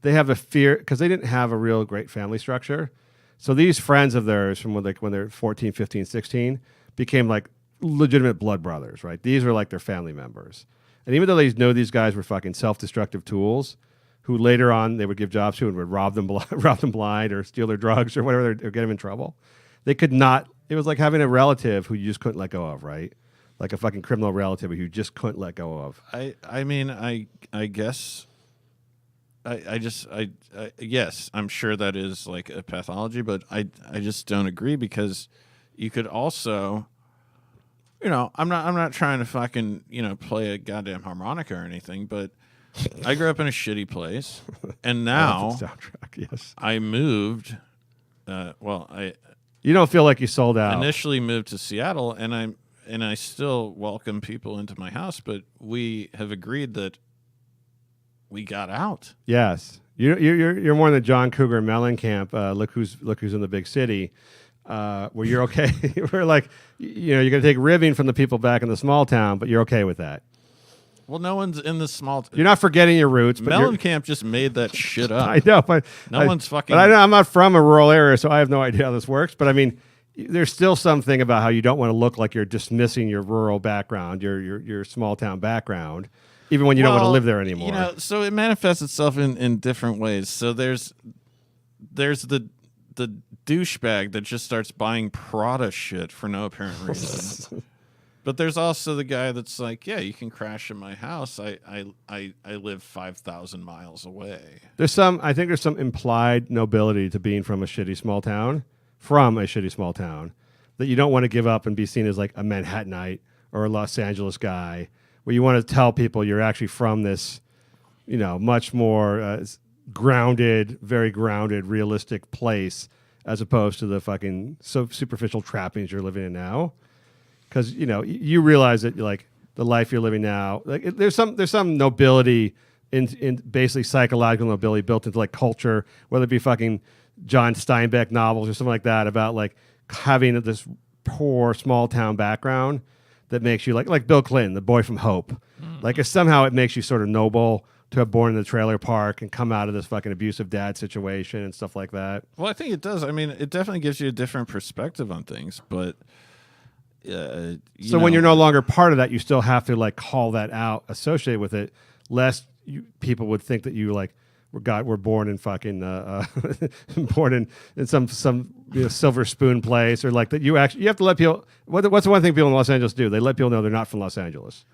S3: They have a fear because they didn't have a real great family structure. So these friends of theirs from when they're 14, 15, 16 became like legitimate blood brothers, right? These were like their family members. And even though they know these guys were fucking self-destructive tools, who later on they would give jobs to and would rob them blind or steal their drugs or whatever or get them in trouble, they could not. It was like having a relative who you just couldn't let go of, right? Like a fucking criminal relative who you just couldn't let go of.
S4: I mean, I guess. Yes, I'm sure that is like a pathology, but I just don't agree because you could also, I'm not trying to fucking, play a goddamn harmonica or anything, but I grew up in a shitty place, and now
S3: soundtrack, yes.
S4: I moved.
S3: You don't feel like you sold out.
S4: Initially moved to Seattle, and I still welcome people into my house, but we have agreed that we got out.
S3: Yes, you're more in the John Cougar Mellencamp. Look who's in the big city. Where you're okay. We're like, you're going to take ribbing from the people back in the small town, but you're okay with that.
S4: Well, no one's in the small.
S3: You're not forgetting your roots. But
S4: Mellencamp just made that shit up.
S3: I know, but
S4: no one's fucking.
S3: But I'm not from a rural area, so I have no idea how this works. But I mean, there's still something about how you don't want to look like you're dismissing your rural background, your small town background. Even when you don't want to live there anymore.
S4: So it manifests itself in different ways. So there's the douchebag that just starts buying Prada shit for no apparent reason. But there's also the guy that's like, yeah, you can crash in my house. I live 5,000 miles away.
S3: I think there's some implied nobility to being from a shitty small town, that you don't want to give up and be seen as like a Manhattanite or a Los Angeles guy, where you want to tell people you're actually from this, much more grounded, very grounded, realistic place, as opposed to the fucking so superficial trappings you're living in now. Because you realize that like the life you're living now, like there's some nobility in basically psychological nobility built into like culture, whether it be fucking John Steinbeck novels or something like that about like having this poor small town background that makes you like Bill Clinton, the boy from Hope. Like somehow it makes you sort of noble to have born in the trailer park and come out of this fucking abusive dad situation and stuff like that.
S4: Well, I think it does. I mean, it definitely gives you a different perspective on things, but
S3: so when you're no longer part of that, you still have to like call that out, associate with it, lest people would think that you like were born in fucking born in some silver spoon place, or like that you have to let people. What's the one thing people in Los Angeles do? They let people know they're not from Los Angeles.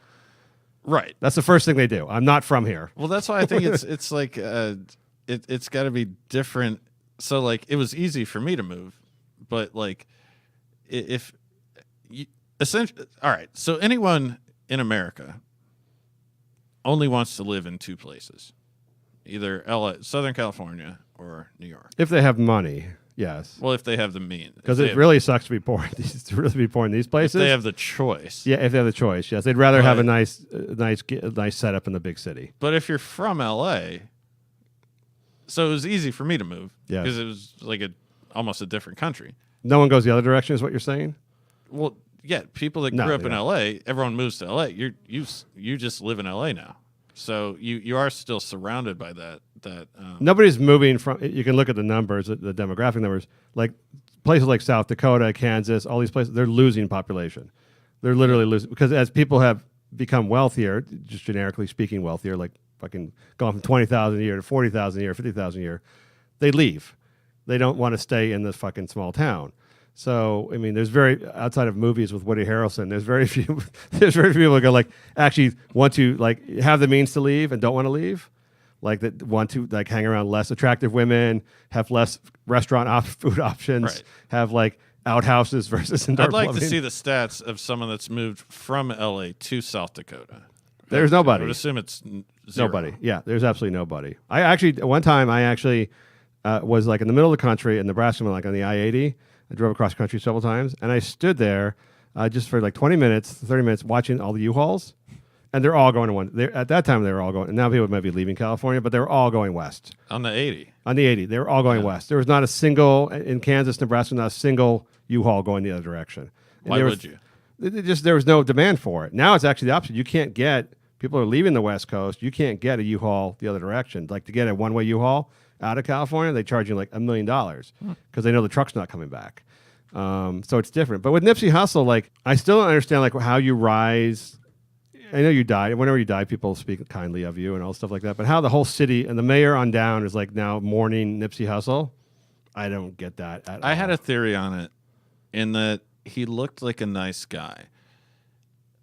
S4: Right.
S3: That's the first thing they do. I'm not from here.
S4: Well, that's why I think it's like it's got to be different. So like it was easy for me to move, but like if you, essentially, all right. So anyone in America only wants to live in two places, either Southern California or New York.
S3: If they have money, yes.
S4: Well, if they have the means,
S3: because it really sucks to be poor. To really be poor in these places.
S4: If they have the choice.
S3: Yeah, if they have the choice, yes, they'd rather have a nice setup in the big city.
S4: But if you're from LA, so it was easy for me to move because it was like almost a different country.
S3: No one goes the other direction, is what you're saying?
S4: Well, yeah, people that grew up in LA, everyone moves to LA. You just live in LA now, so you are still surrounded by that.
S3: Nobody's moving from. You can look at the numbers, the demographic numbers. Like places like South Dakota, Kansas, all these places, they're losing population. They're literally losing because as people have become wealthier, just generically speaking, wealthier, like fucking gone from 20,000 a year to 40,000 a year, 50,000 a year, they leave. They don't want to stay in this fucking small town. So I mean, outside of movies with Woody Harrelson, there's very few people who go like actually want to like have the means to leave and don't want to leave, like that want to like hang around less attractive women, have less restaurant food options,
S4: right.
S3: Have like outhouses versus indoor
S4: I'd like
S3: plumbing.
S4: to see the stats of someone that's moved from LA to South Dakota.
S3: There's nobody.
S4: I would assume it's zero.
S3: Nobody. Yeah, there's absolutely nobody. One time I was like in the middle of the country in Nebraska, like on the I-80. I drove across the country several times, and I stood there just for like 20 minutes, 30 minutes, watching all the U-Hauls, and they're all going to one. At that time, they were all going, and now people might be leaving California, but they were all going west.
S4: On the 80.
S3: On the 80. They were all going west. There was not a single, in Kansas, Nebraska, not a single U-Haul going the other direction. And
S4: why would you?
S3: There was no demand for it. Now it's actually the opposite. You can't get, people are leaving the West Coast, you can't get a U-Haul the other direction. Like to get a one-way U-Haul out of California, they charge you like $1 million because they know the truck's not coming back. So it's different. But with Nipsey Hussle, like I still don't understand like how you rise. I know you die. Whenever you die, people speak kindly of you and all stuff like that. But how the whole city and the mayor on down is like now mourning Nipsey Hussle, I don't get that at all.
S4: I had a theory on it in that he looked like a nice guy.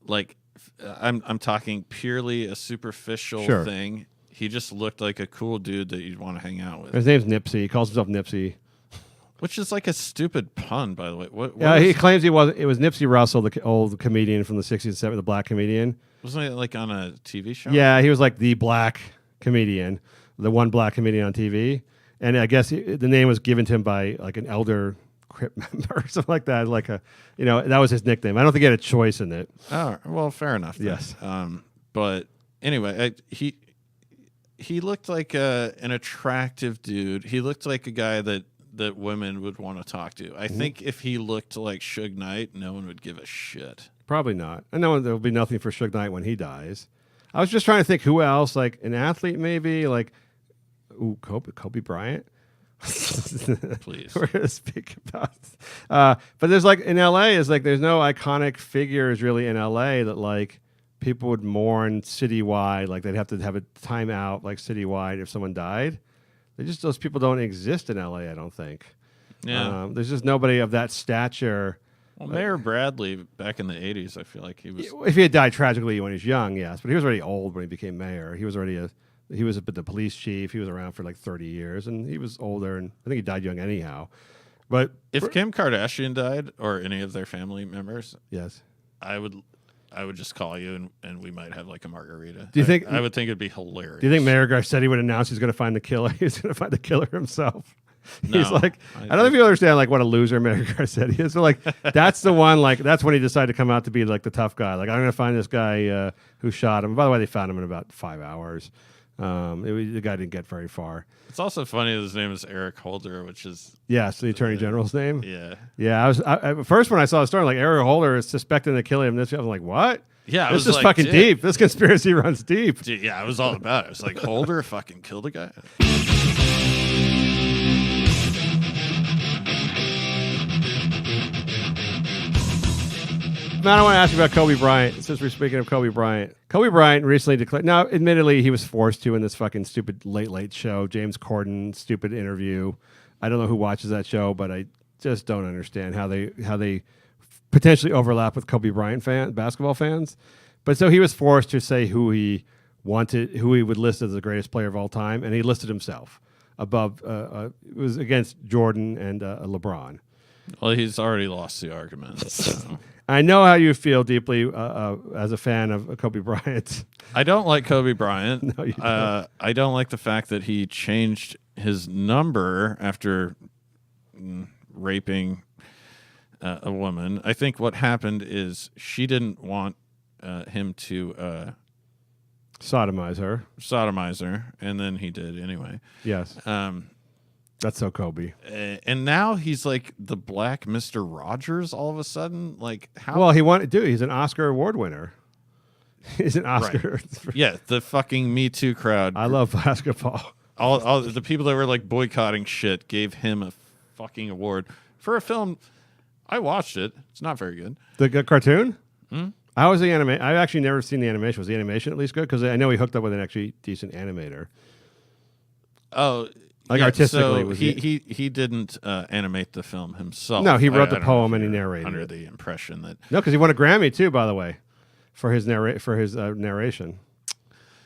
S4: Like, I'm talking purely a superficial thing. He just looked like a cool dude that you'd want to hang out with.
S3: His name's Nipsey. He calls himself Nipsey.
S4: Which is like a stupid pun, by the way.
S3: He claims he was. It was Nipsey Russell, the old comedian from the 60s and 70s, the black comedian.
S4: Wasn't it like on a TV show?
S3: Yeah, he was like the black comedian, the one black comedian on TV. And I guess the name was given to him by like an elder Crip member or something like that. Like that was his nickname. I don't think he had a choice in it.
S4: Oh, well, fair enough. Then.
S3: Yes.
S4: But anyway, he looked like an attractive dude. He looked like a guy that women would want to talk to. I think if he looked like Suge Knight, no one would give a shit.
S3: Probably not. I know there'll be nothing for Suge Knight when he dies. I was just trying to think who else, like an athlete maybe, like Kobe Bryant.
S4: Please.
S3: We're going to speak about but there's like in LA is like there's no iconic figures really in LA that like people would mourn citywide, like they'd have to have a timeout like citywide if someone died. Those people don't exist in LA, I don't think.
S4: Yeah.
S3: There's just nobody of that stature.
S4: Well, Mayor Bradley back in the 80s, I feel like he was.
S3: If he had died tragically when he was young, yes, but he was already old when he became mayor. He was the police chief. He was around for like 30 years, and he was older, and I think he died young anyhow. But
S4: if Kim Kardashian died or any of their family members,
S3: yes,
S4: I would just call you and we might have like a margarita.
S3: Do you think?
S4: I would think it'd be hilarious.
S3: Do you think Mayor Garcetti would announce he's going to find the killer? He's going to find the killer himself.
S4: No,
S3: He's like, I don't know if you understand like what a loser Mayor Garcetti is. So like, that's the one. Like, that's when he decided to come out to be like the tough guy. Like, I'm going to find this guy who shot him. By the way, they found him in about 5 hours. The guy didn't get very far.
S4: It's also funny that his name is Eric Holder, which is
S3: the Attorney General's name.
S4: Yeah.
S3: I first when I saw the story, like Eric Holder is suspecting the killing of this. I was like, what?
S4: Yeah,
S3: this is like, fucking deep. This conspiracy runs deep.
S4: Dude, yeah, I was all about it. It was like Holder fucking killed a guy.
S3: Now I want to ask you about Kobe Bryant. Since we're speaking of Kobe Bryant, Kobe Bryant recently declared. Now, admittedly, he was forced to in this fucking stupid late show, James Corden stupid interview. I don't know who watches that show, but I just don't understand how they potentially overlap with Kobe Bryant basketball fans. But so he was forced to say who he would list as the greatest player of all time, and he listed himself above. It was against Jordan and LeBron.
S4: Well, he's already lost the argument. So.
S3: I know how you feel deeply as a fan of Kobe Bryant.
S4: I don't like Kobe Bryant.
S3: No, you don't.
S4: I don't like the fact that he changed his number after raping a woman. I think what happened is she didn't want him to
S3: sodomize her,
S4: and then he did anyway.
S3: Yes. That's so Kobe.
S4: And now he's like the black Mr. Rogers all of a sudden. Like how?
S3: Well, he's an Oscar award winner. He's an Oscar.
S4: Right. Yeah, the fucking Me Too crowd.
S3: I love basketball.
S4: All the people that were like boycotting shit gave him a fucking award for a film. I watched it. It's not very good.
S3: The cartoon? How was the animation? I've actually never seen the animation. Was the animation at least good? Because I know he hooked up with an actually decent animator.
S4: Oh.
S3: Like artistically,
S4: so he didn't animate the film himself.
S3: No, he wrote the poem and he narrated
S4: under
S3: it.
S4: the impression that
S3: because he won a Grammy too, by the way, for his narration.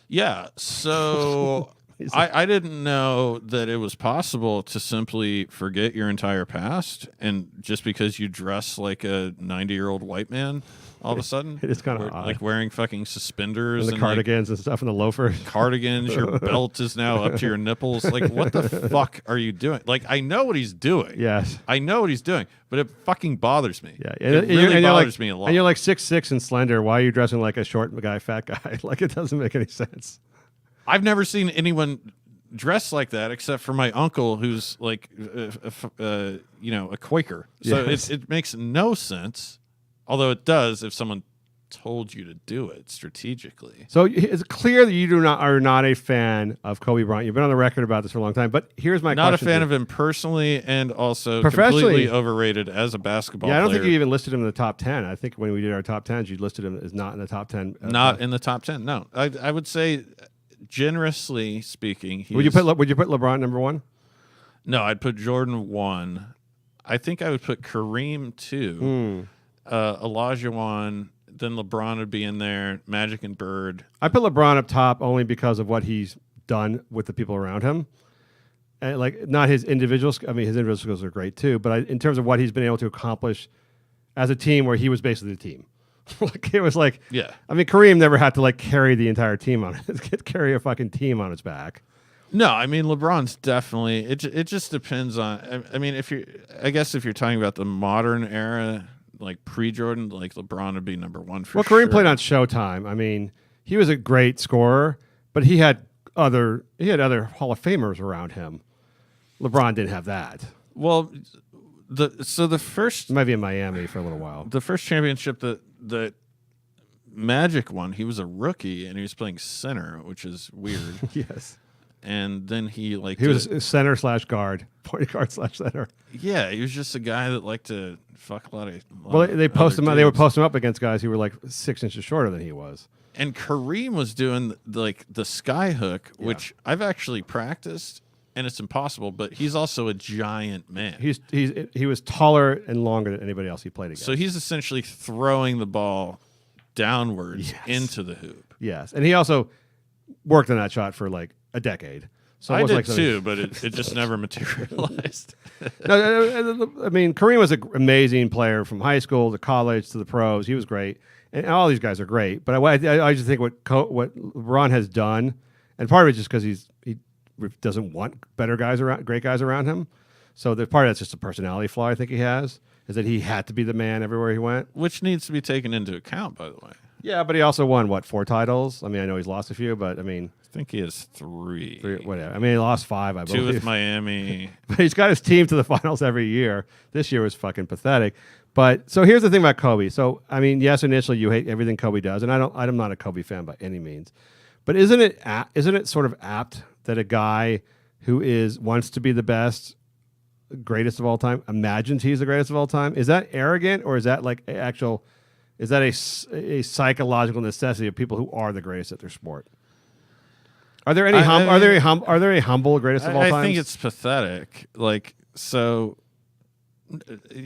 S4: Yeah, so I didn't know that it was possible to simply forget your entire past and just because you dress like a 90-year-old white man. All of a sudden,
S3: it is kind of odd.
S4: Like wearing fucking suspenders
S3: and the cardigans and stuff and the loafers.
S4: Cardigans, your belt is now up to your nipples. Like, what the fuck are you doing? Like, I know what he's doing.
S3: Yes,
S4: I know what he's doing, but it fucking bothers me.
S3: Yeah,
S4: it really bothers me a lot.
S3: And you're like 6'6" and slender. Why are you dressing like a short guy, fat guy? Like, it doesn't make any sense.
S4: I've never seen anyone dressed like that except for my uncle, who's like, a Quaker. So
S3: yes.
S4: it makes no sense. Although it does if someone told you to do it strategically.
S3: So it's clear that you are not a fan of Kobe Bryant. You've been on the record about this for a long time. But here's my question.
S4: Not a fan of him personally, and also
S3: Professionally,
S4: completely overrated as a basketball player.
S3: Yeah, I don't think you even listed him in the top 10. I think when we did our top 10s, you listed him as not in the top 10.
S4: Not in the top 10, no. I would say, generously speaking,
S3: would you put LeBron number 1?
S4: No, I'd put Jordan 1. I think I would put Kareem 2, Olajuwon, then LeBron would be in there, Magic and Bird.
S3: I put LeBron up top only because of what he's done with the people around him. And like, not his individual, I mean, his individual skills are great too, but in terms of what he's been able to accomplish as a team where he was basically the team. Like, it was like,
S4: yeah.
S3: I mean, Kareem never had to like carry the entire team on it, carry a fucking team on his back.
S4: No, I mean, LeBron's definitely, it just depends on, I mean, if you're talking about the modern era, like pre-Jordan, like LeBron would be number 1 for sure.
S3: Well, Kareem played on Showtime. I mean, he was a great scorer, but he had other Hall of Famers around him. LeBron didn't have that.
S4: Well, the first,
S3: he might be in Miami for a little while.
S4: The first championship that Magic won, he was a rookie and he was playing center, which is weird.
S3: Yes.
S4: And then he
S3: was center / guard, point guard / center.
S4: Yeah, he was just a guy that liked to fuck a lot of.
S3: They post him. They would post him up against guys who were like 6 inches shorter than he was.
S4: And Kareem was doing like the sky hook, which I've actually practiced, and it's impossible. But he's also a giant man.
S3: He was taller and longer than anybody else he played against.
S4: So he's essentially throwing the ball downwards into the hoop.
S3: Yes, and he also worked on that shot for like a decade. So
S4: I did too, but it just never materialized.
S3: No, I mean, Kareem was an amazing player from high school to college to the pros. He was great, and all these guys are great. But I just think what LeBron has done, and part of it is just because he doesn't want great guys around him. So the part of that's just a personality flaw I think he has, is that he had to be the man everywhere he went,
S4: which needs to be taken into account, by the way.
S3: Yeah, but he also won 4 titles. I mean, I know he's lost a few, but I mean,
S4: I think he has 3.
S3: Whatever. I mean, he lost 5, I believe.
S4: 2 with Miami.
S3: But he's got his team to the finals every year. This year was fucking pathetic. But so here's the thing about Kobe. So I mean, yes, initially you hate everything Kobe does, and I'm not a Kobe fan by any means. But isn't it sort of apt that a guy who wants to be the best, greatest of all time, imagines he's the greatest of all time? Is that arrogant, or is that like actual? Is that a psychological necessity of people who are the greatest at their sport? Are there any are there a humble greatest of all time?
S4: I think it's pathetic. Like, so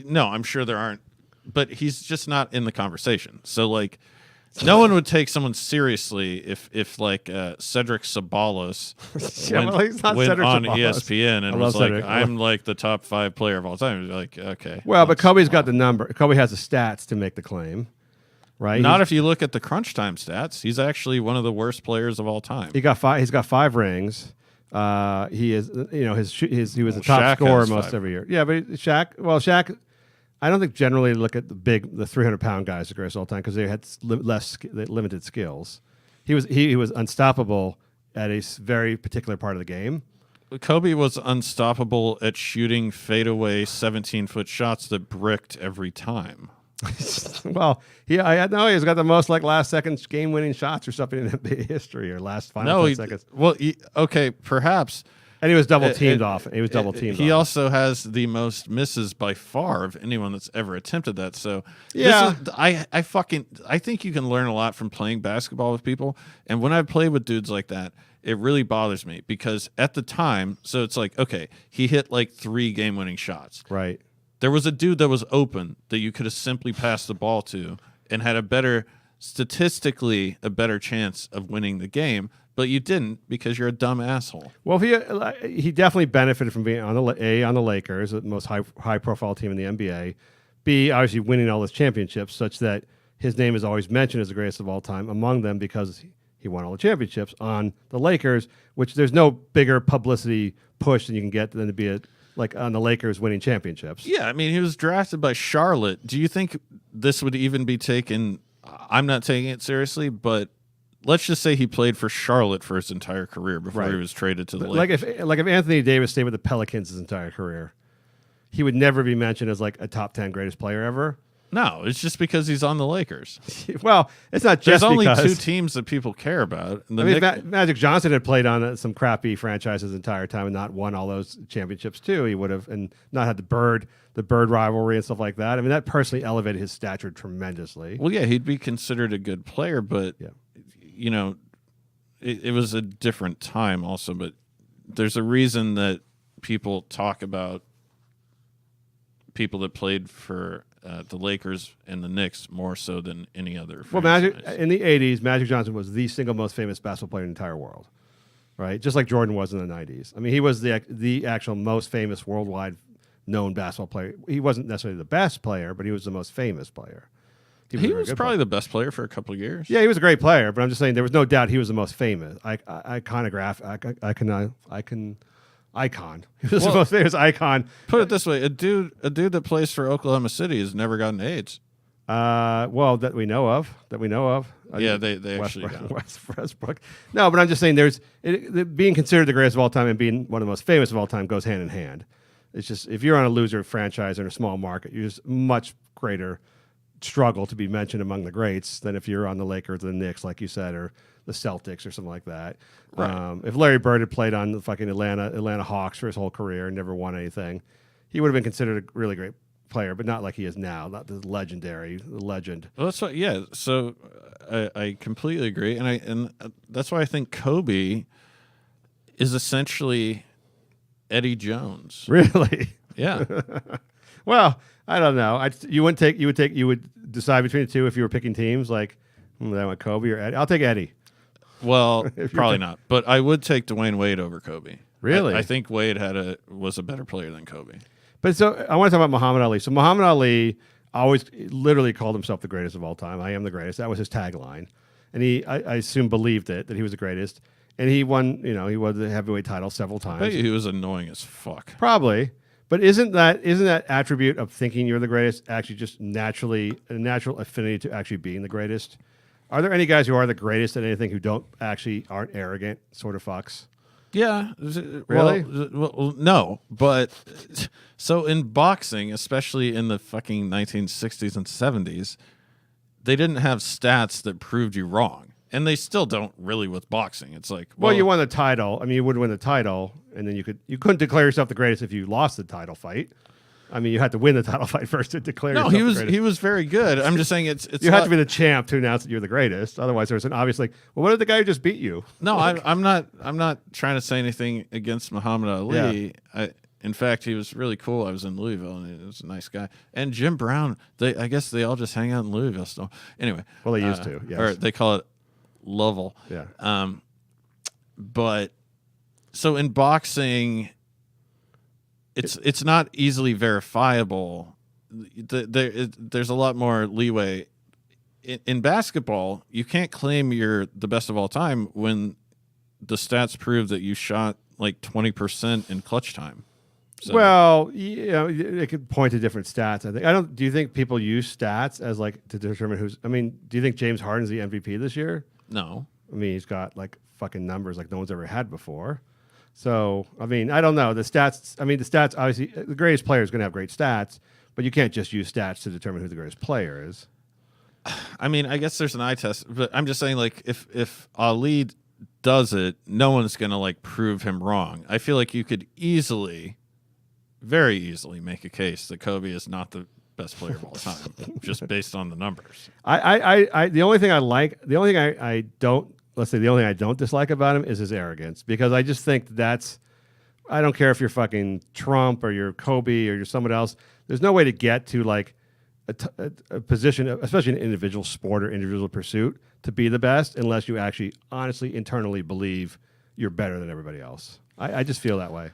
S4: no, I'm sure there aren't, but he's just not in the conversation. So like, no one would take someone seriously if like Cedric Sabalos went on ESPN and was like, I'm like the top 5 player of all time. Like, okay.
S3: Well, but Kobe's got the number. Kobe has the stats to make the claim. Right.
S4: Not if you look at the crunch time stats. He's actually one of the worst players of all time.
S3: He's got 5 rings. He is, he was the top scorer most every year. Yeah, but Shaq. I don't think generally look at the 300-pound guys the greatest of all time because they had limited skills. He was unstoppable at a very particular part of the game.
S4: Kobe was unstoppable at shooting fadeaway 17-foot shots that bricked every time.
S3: Well, he's got the most like last second game-winning shots or something in NBA history, or last final 10 seconds.
S4: Well, okay, perhaps.
S3: And he was double teamed off. He was double teamed.
S4: He also has the most misses by far of anyone that's ever attempted that. So
S3: yeah,
S4: I think you can learn a lot from playing basketball with people. And when I play with dudes like that, it really bothers me because at the time, so it's like, okay, he hit like 3 game-winning shots.
S3: Right.
S4: There was a dude that was open that you could have simply passed the ball to and had statistically a better chance of winning the game, but you didn't because you're a dumb asshole.
S3: Well, he definitely benefited from being on the Lakers, the most high profile team in the NBA. B, obviously winning all his championships, such that his name is always mentioned as the greatest of all time among them because he won all the championships on the Lakers, which there's no bigger publicity push than you can get than to be on the Lakers winning championships.
S4: Yeah, I mean, he was drafted by Charlotte. Do you think this would even be taken? I'm not taking it seriously, but let's just say he played for Charlotte for his entire career before he was traded to the Lakers.
S3: Like if Anthony Davis stayed with the Pelicans his entire career, he would never be mentioned as like a top 10 greatest player ever.
S4: No, it's just because he's on the Lakers.
S3: Well, it's not
S4: There's
S3: just
S4: only
S3: because.
S4: 2 teams that people care about. And
S3: I mean, Magic Johnson had played on some crappy franchises the entire time and not won all those championships too. He would have, and not had the Bird rivalry and stuff like that. I mean, that personally elevated his stature tremendously.
S4: Well, yeah, he'd be considered a good player, but you know, it was a different time also. But there's a reason that people talk about people that played for the Lakers and the Knicks more so than any other franchise.
S3: Well, Magic in the '80s, Magic Johnson was the single most famous basketball player in the entire world, right? Just like Jordan was in the '90s. I mean, he was the actual most famous worldwide known basketball player. He wasn't necessarily the best player, but he was the most famous player.
S4: He was probably the best player for a couple of years.
S3: Yeah, he was a great player, but I'm just saying there was no doubt he was the most famous. Icon. He was the most famous icon.
S4: Put it this way: a dude that plays for Oklahoma City has never gotten AIDS.
S3: Well, that we know of.
S4: Yeah, they actually don't.
S3: Westbrook. No, but I'm just saying being considered the greatest of all time and being one of the most famous of all time goes hand in hand. It's just if you're on a loser franchise in a small market, you're just much greater struggle to be mentioned among the greats than if you're on the Lakers or the Knicks, like you said, or the Celtics or something like that.
S4: Right.
S3: If Larry Bird had played on the fucking Atlanta Hawks for his whole career and never won anything, he would have been considered a really great player, but not like he is now, not the legend.
S4: Well, that's what, yeah. So I completely agree, and that's why I think Kobe is essentially Eddie Jones.
S3: Really?
S4: Yeah.
S3: Well, I don't know. You would decide between the two if you were picking teams. Like, I want Kobe or Eddie. I'll take Eddie.
S4: Well, probably not. But I would take Dwayne Wade over Kobe.
S3: Really?
S4: I think Wade was a better player than Kobe.
S3: But so I want to talk about Muhammad Ali. So Muhammad Ali always literally called himself the greatest of all time. I am the greatest. That was his tagline, and I assume believed it that he was the greatest. And he won. He won the heavyweight title several times.
S4: I bet you he was annoying as fuck.
S3: Probably. But isn't that attribute of thinking you're the greatest actually just a natural affinity to actually being the greatest? Are there any guys who are the greatest at anything who aren't arrogant sort of fucks?
S4: Yeah.
S3: Really?
S4: Well, no. But so in boxing, especially in the fucking 1960s and 70s, they didn't have stats that proved you wrong. And they still don't really with boxing. It's like,
S3: well, you won the title. I mean, you would win the title, and then you couldn't declare yourself the greatest if you lost the title fight. I mean, you had to win the title fight first to declare.
S4: No,
S3: yourself
S4: he was very good. I'm just saying it's.
S3: You have to be the champ to announce that you're the greatest. Otherwise, there's an obvious like, well, what did the guy who just beat you?
S4: No, I'm not trying to say anything against Muhammad Ali. Yeah. In fact, he was really cool. I was in Louisville, and he was a nice guy. And Jim Brown, I guess they all just hang out in Louisville still. Anyway,
S3: well, they used to, yes.
S4: Or they call it Lovell.
S3: Yeah.
S4: But so in boxing, it's not easily verifiable. There's a lot more leeway. In basketball, you can't claim you're the best of all time when the stats prove that you shot like 20% in clutch time. So.
S3: Well, they could point to different stats. I think. Do you think people use stats as like to determine who's? I mean, do you think James Harden's the MVP this year?
S4: No.
S3: I mean, he's got like fucking numbers like no one's ever had before. So, I mean, I don't know. The stats, obviously, the greatest player is going to have great stats, but you can't just use stats to determine who the greatest player is.
S4: I mean, I guess there's an eye test, but I'm just saying, like, if Ali does it, no one's going to, like, prove him wrong. I feel like you could very easily make a case that Kobe is not the best player of all time, just based on the numbers.
S3: The only thing I don't dislike about him is his arrogance, because I just think I don't care if you're fucking Trump or you're Kobe or you're someone else. There's no way to get to like a position, especially in an individual sport or individual pursuit, to be the best unless you actually honestly internally believe you're better than everybody else. I just feel that way.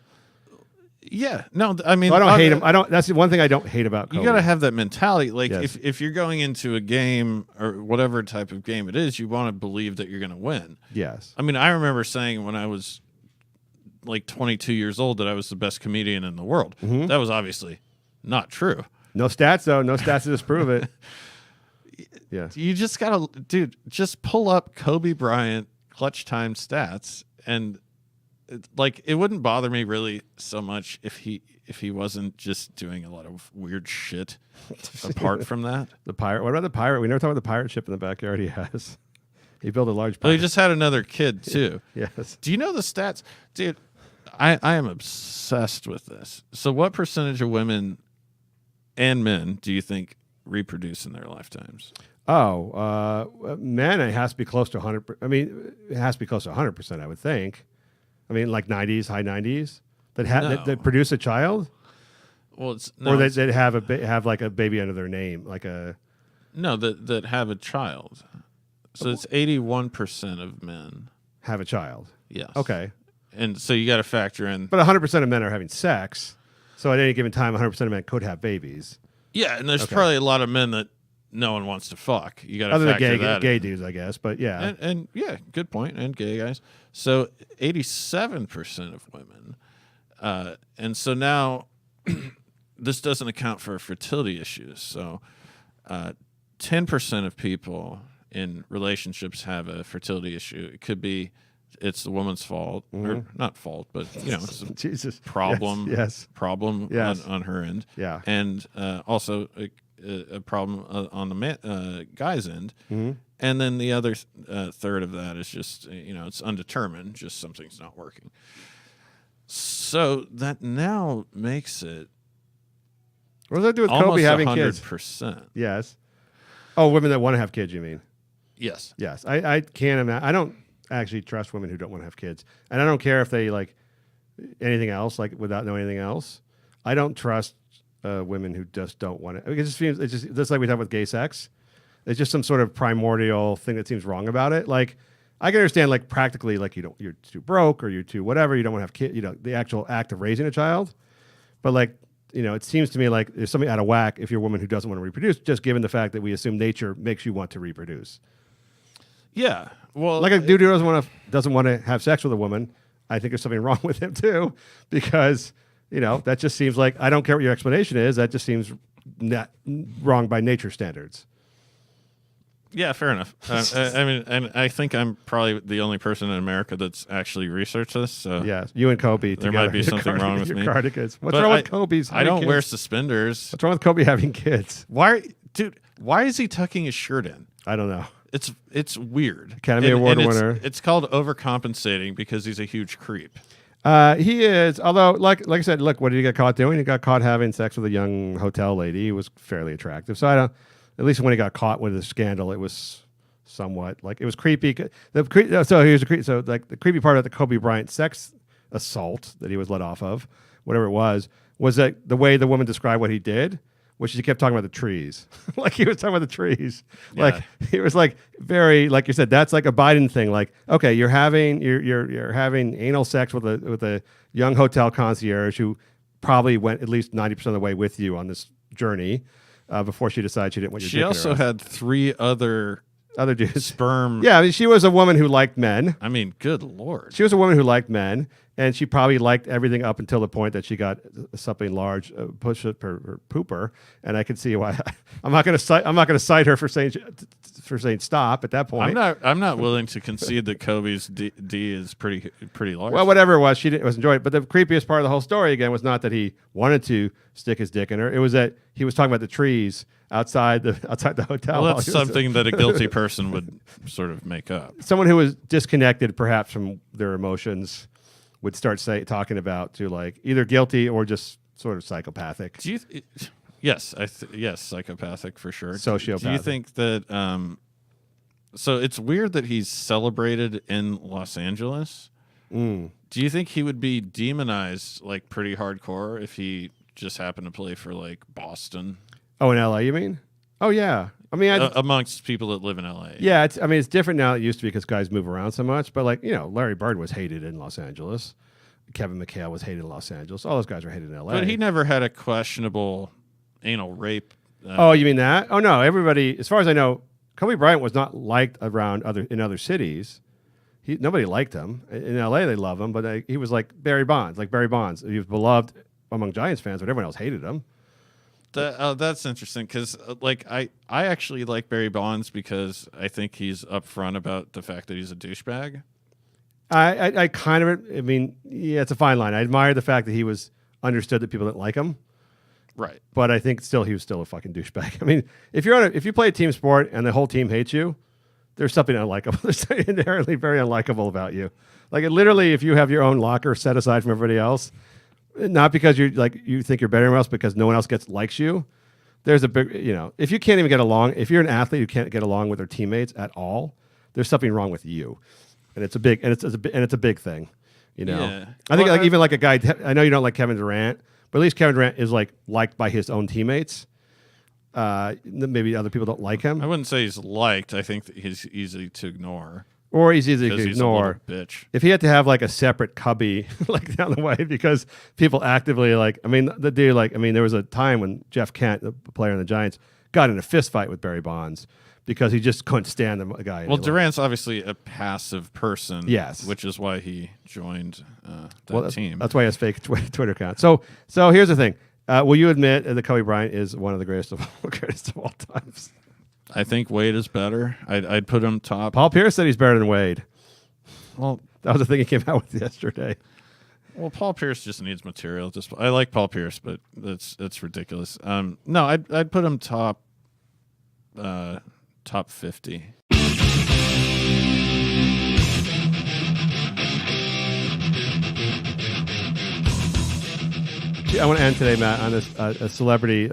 S4: Yeah, no, I mean,
S3: so I don't hate him. That's the one thing I don't hate about Kobe.
S4: You got to have that mentality. Like, yes. if you're going into a game or whatever type of game it is, you want to believe that you're going to win.
S3: Yes.
S4: I mean, I remember saying when I was like 22 years old that I was the best comedian in the world. Mm-hmm. That was obviously not true.
S3: No stats, though. No stats to disprove it. Yeah.
S4: You just got to, dude, just pull up Kobe Bryant clutch time stats and it wouldn't bother me really so much if he wasn't just doing a lot of weird shit apart from that.
S3: The pirate. What about the pirate? We never talked about the pirate ship in the backyard he has. He built a large pirate.
S4: Well, he just had another kid too.
S3: Yes.
S4: Do you know the stats? Dude, I am obsessed with this. So what percentage of women and men do you think reproduce in their lifetimes?
S3: Men, it has to be close to 100. I mean, it has to be close to 100%, I would think. I mean, like 90s, high 90s that produce a child.
S4: Well,
S3: that have like a baby under their name, like a
S4: that have a child. So it's 81% of men
S3: have a child.
S4: Yes.
S3: Okay.
S4: And so you got to factor in.
S3: But 100% of men are having sex. So at any given time, 100% of men could have babies.
S4: Yeah, and there's probably a lot of men that no one wants to fuck. You got to factor that
S3: gay
S4: in.
S3: dudes, I guess. But yeah.
S4: And yeah, good point. And gay guys. So 87% of women. And so now this doesn't account for fertility issues. So 10% of people in relationships have a fertility issue. It could be it's the woman's fault, or not fault, but it's a
S3: Jesus.
S4: problem.
S3: Yes.
S4: Problem
S3: Yes.
S4: on her end.
S3: Yeah.
S4: And also a problem on the guy's end.
S3: Mm-hmm.
S4: And then the other third of that is just it's undetermined, just something's not working. So that now makes it.
S3: What does that do with
S4: almost
S3: Kobe having
S4: 100%.
S3: kids? Yes. Oh, women that want to have kids, you mean?
S4: Yes.
S3: Yes. I can't imagine. I don't actually trust women who don't want to have kids. And I don't care if they like anything else, like without knowing anything else. I don't trust women who just don't want to. It just seems, it's just like we talk with gay sex. It's just some sort of primordial thing that seems wrong about it. Like, I can understand, like, practically, like, you're too broke or you're too whatever, you don't want to have kids, the actual act of raising a child. But, like, it seems to me like there's something out of whack if you're a woman who doesn't want to reproduce, just given the fact that we assume nature makes you want to reproduce.
S4: Yeah. Well,
S3: like a dude who doesn't want to have sex with a woman, I think there's something wrong with him too, because, that just seems like, I don't care what your explanation is, that just seems not wrong by nature standards.
S4: Yeah, fair enough. I mean, and I think I'm probably the only person in America that's actually researched this. So
S3: yes, you and Kobe.
S4: There might be something wrong with me.
S3: Cardigans. What's wrong with Kobe's?
S4: I don't wear suspenders.
S3: What's wrong with Kobe having kids?
S4: Why is he tucking his shirt in?
S3: I don't know.
S4: It's weird.
S3: Academy Award winner.
S4: It's called overcompensating because he's a huge creep.
S3: He is, although, like I said, look, what did he get caught doing? He got caught having sex with a young hotel lady. He was fairly attractive. So at least when he got caught with the scandal, it was somewhat like it was creepy. So here's the creepy part of the Kobe Bryant sex assault that he was let off of, whatever it was that the way the woman described what he did, which she kept talking about the trees, like he was talking about the trees, like it was like very, like you said, that's like a Biden thing. Like, okay, you're having anal sex with a young hotel concierge who probably went at least 90% of the way with you on this journey. Before she decided she didn't want your dick in her
S4: also
S3: ass.
S4: had 3 other
S3: dudes.
S4: Sperm.
S3: Yeah, I mean, she was a woman who liked men.
S4: I mean, good Lord.
S3: She was a woman who liked men, and she probably liked everything up until the point that she got something large, push up her pooper, and I can see why. I'm not going to cite her for saying stop at that point.
S4: I'm not willing to concede that Kobe's D is pretty large.
S3: Well, whatever it was, she was enjoying it. But the creepiest part of the whole story again was not that he wanted to stick his dick in her. It was that he was talking about the trees outside the hotel.
S4: Well, that's something that a guilty person would sort of make up. Someone
S3: who was disconnected, perhaps, from their emotions, would start talking about to like either guilty or just sort of psychopathic.
S4: Do you? Yes, yes, psychopathic for sure.
S3: Sociopathic.
S4: Do you think that? So it's weird that he's celebrated in Los Angeles.
S3: Mm.
S4: Do you think he would be demonized like pretty hardcore if he just happened to play for like Boston?
S3: Oh, in LA, you mean? Oh, yeah. I mean,
S4: amongst people that live in LA.
S3: Yeah, it's different now than it used to be because guys move around so much. But like, Larry Bird was hated in Los Angeles. Kevin McHale was hated in Los Angeles. All those guys were hated in LA.
S4: But he never had a questionable anal rape.
S3: Oh, you mean that? Oh no, everybody. As far as I know, Kobe Bryant was not liked around in other cities. Nobody liked him in LA. They love him, but he was like Barry Bonds. He was beloved among Giants fans, but everyone else hated him.
S4: That's interesting because, I actually like Barry Bonds because I think he's upfront about the fact that he's a douchebag.
S3: I kind of, I mean, yeah, it's a fine line. I admire the fact that he was understood that people didn't like him.
S4: Right.
S3: But I think still he was still a fucking douchebag. I mean, if you play a team sport and the whole team hates you, there's something unlikable. There's something inherently very unlikable about you. Like literally, if you have your own locker set aside from everybody else, not because you think you're better than everyone else, because no one else likes you. There's a big, if you can't even get along, if you're an athlete who can't get along with their teammates at all, there's something wrong with you, and it's a big thing.
S4: Yeah.
S3: I think even like a guy. I know you don't like Kevin Durant, but at least Kevin Durant is liked by his own teammates. Maybe other people don't like him.
S4: I wouldn't say he's liked. I think that he's easy to ignore.
S3: Or he's easy to
S4: He's
S3: ignore.
S4: a little bitch.
S3: If he had to have a separate cubby down the way because people actively there was a time when Jeff Kent, the player in the Giants, got in a fist fight with Barry Bonds because he just couldn't stand the guy.
S4: Well, Durant's obviously a passive person.
S3: Yes.
S4: Which is why he joined that team.
S3: That's why he has fake Twitter account. So here's the thing. Will you admit that Kobe Bryant is one of the greatest of all times?
S4: I think Wade is better. I'd put him top.
S3: Paul Pierce said he's better than Wade.
S4: Well,
S3: that was the thing he came out with yesterday.
S4: Well, Paul Pierce just needs material. I like Paul Pierce, but that's ridiculous. No, I'd put him top 50.
S3: I want to end today, Matt, on this a celebrity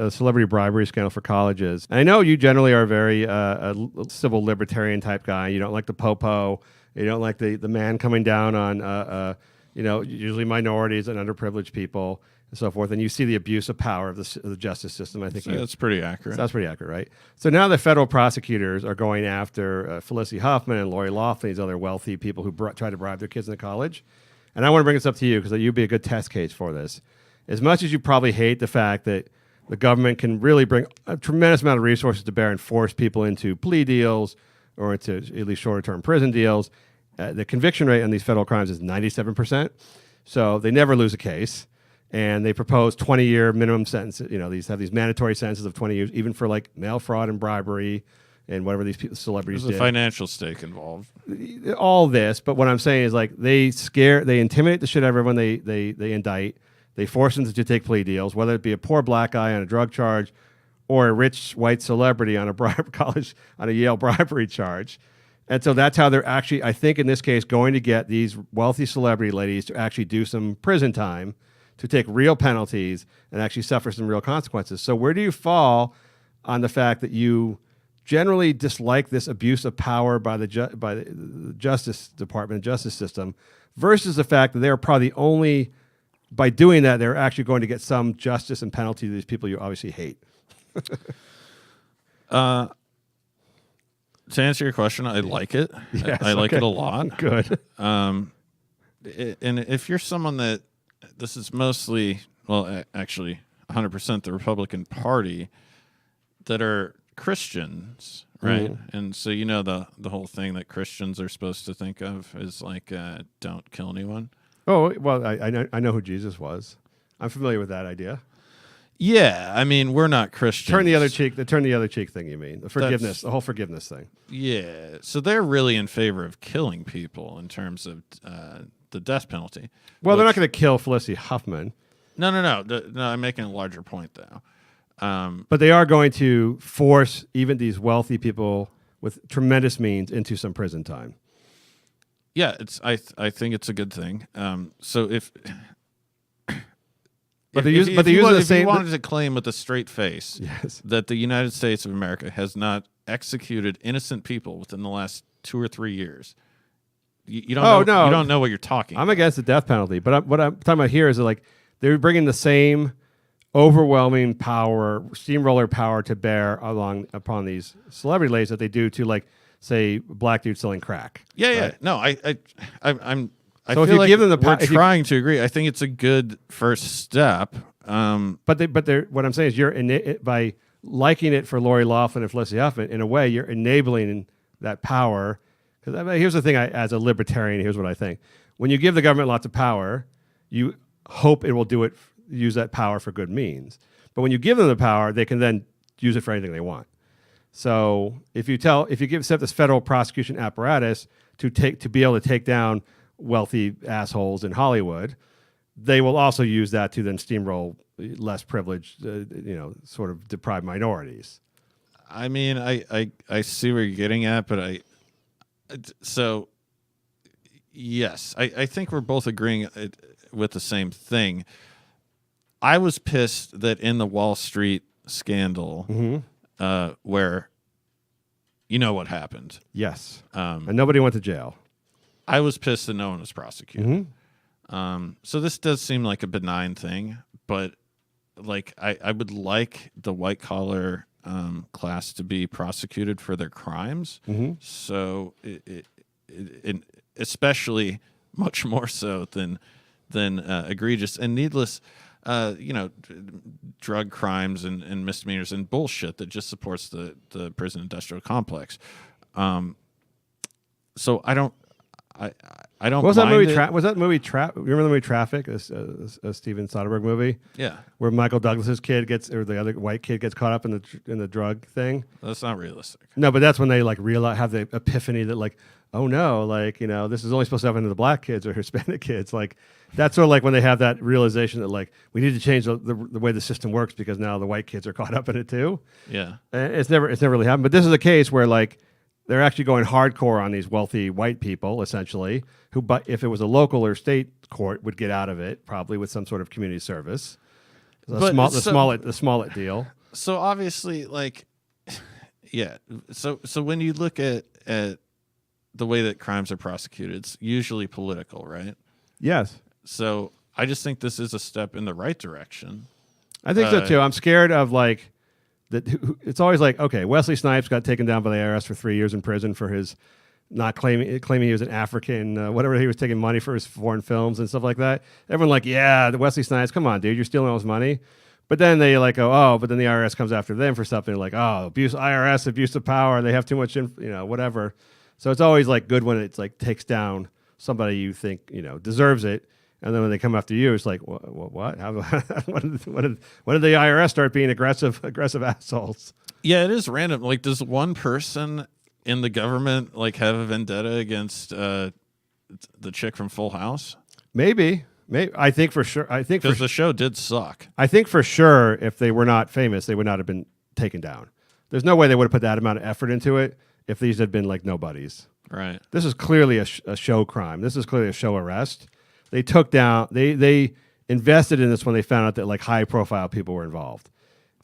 S3: bribery scandal for colleges. And I know you generally are a very a civil libertarian type guy. You don't like the popo. You don't like the man coming down on usually minorities and underprivileged people and so forth. And you see the abuse of power of the justice system. I think
S4: that's pretty accurate.
S3: That's pretty accurate, right? So now the federal prosecutors are going after Felicity Huffman and Lori Loughlin, these other wealthy people who try to bribe their kids into college. And I want to bring this up to you because you'd be a good test case for this. As much as you probably hate the fact that the government can really bring a tremendous amount of resources to bear and force people into plea deals or into at least shorter-term prison deals, the conviction rate on these federal crimes is 97%. So they never lose a case. And they propose 20-year minimum sentences. These mandatory sentences of 20 years, even for mail fraud and bribery and whatever these celebrities did.
S4: There's a financial stake involved.
S3: All this, but what I'm saying is they intimidate the shit out of everyone they indict. They force them to take plea deals, whether it be a poor black guy on a drug charge or a rich white celebrity on a Yale bribery charge. And so that's how they're actually, I think in this case, going to get these wealthy celebrity ladies to actually do some prison time, to take real penalties and actually suffer some real consequences. So where do you fall on the fact that you generally dislike this abuse of power by the Justice Department, justice system, versus the fact that they're probably the only, by doing that, they're actually going to get some justice and penalty to these people you obviously hate?
S4: To answer your question, I like it.
S3: Yes,
S4: I like it a lot.
S3: Good.
S4: And if you're someone that this is mostly, well, actually 100% the Republican Party that are Christians, right?
S3: Mm-hmm.
S4: And so the whole thing that Christians are supposed to think of is don't kill anyone.
S3: Oh, well, I know who Jesus was. I'm familiar with that idea.
S4: Yeah, I mean, we're not Christians.
S3: Turn the other cheek thing, you mean. The whole forgiveness thing.
S4: Yeah, so they're really in favor of killing people in terms of the death penalty.
S3: Well, they're not going to kill Felicity Huffman.
S4: No, I'm making a larger point, though.
S3: But they are going to force even these wealthy people with tremendous means into some prison time.
S4: Yeah, I think it's a good thing. So if you wanted to claim with a straight face that the United States of America has not executed innocent people within the last 2 or 3 years, you don't know what you're talking about.
S3: I'm against the death penalty, but what I'm talking about here is that they're bringing the same overwhelming power, steamroller power to bear upon these celebrity ladies that they do to say black dudes selling crack.
S4: Yeah.
S3: Right?
S4: No, I'm.
S3: So if you give them the
S4: we're trying to agree. I think it's a good first step.
S3: But what I'm saying is by liking it for Lori Loughlin and Felicity Huffman, in a way, you're enabling that power. Because here's the thing: as a libertarian, here's what I think: when you give the government lots of power, you hope it will use that power for good means. But when you give them the power, they can then use it for anything they want. So if you set this federal prosecution apparatus to be able to take down wealthy assholes in Hollywood, they will also use that to then steamroll less privileged, sort of deprived minorities.
S4: I mean, I see where you're getting at, but yes, I think we're both agreeing with the same thing. I was pissed that in the Wall Street scandal, where you know what happened.
S3: Yes. And nobody went to jail.
S4: I was pissed that no one was prosecuted. So this does seem like a benign thing, but like I would like the white collar class to be prosecuted for their crimes. So it especially much more so than egregious and needless, drug crimes and misdemeanors and bullshit that just supports the prison industrial complex. So I don't. I don't.
S3: What was that movie?
S4: It.
S3: Was that movie You remember the movie Traffic? A Steven Soderbergh movie.
S4: Yeah.
S3: Where Michael Douglas's kid or the other white kid gets caught up in the drug thing.
S4: That's not realistic.
S3: No, but that's when they like have the epiphany that like, oh no, like this is only supposed to happen to the black kids or Hispanic kids. Like that's sort of like when they have that realization that like we need to change the way the system works because now the white kids are caught up in it too.
S4: Yeah.
S3: And it's never really happened. But this is a case where like. They're actually going hardcore on these wealthy white people, essentially, who, but if it was a local or state court, would get out of it probably with some sort of community service. The Smollett deal.
S4: So obviously, like, yeah. So when you look at the way that crimes are prosecuted, it's usually political, right?
S3: Yes.
S4: So I just think this is a step in the right direction.
S3: I think so too. I'm scared of like. It's always like, okay, Wesley Snipes got taken down by the IRS for 3 years in prison for his not claiming he was an African, whatever, he was taking money for his foreign films and stuff like that. Everyone like, yeah, the Wesley Snipes, come on, dude, you're stealing all his money. But then they like go, oh, but then the IRS comes after them for something like, oh, IRS, abuse of power, they have too much, whatever. So it's always like good when it's like takes down somebody you think, deserves it. And then when they come after you, it's like, what? How, when did the IRS start being aggressive assholes?
S4: Yeah, it is random. Like, does one person in the government like have a vendetta against the chick from Full House?
S3: Maybe. I think for sure.
S4: Because the show did suck.
S3: I think for sure, if they were not famous, they would not have been taken down. There's no way they would have put that amount of effort into it if these had been like nobodies.
S4: Right.
S3: This is clearly a show crime. This is clearly a show arrest. They took down. They invested in this when they found out that like high profile people were involved.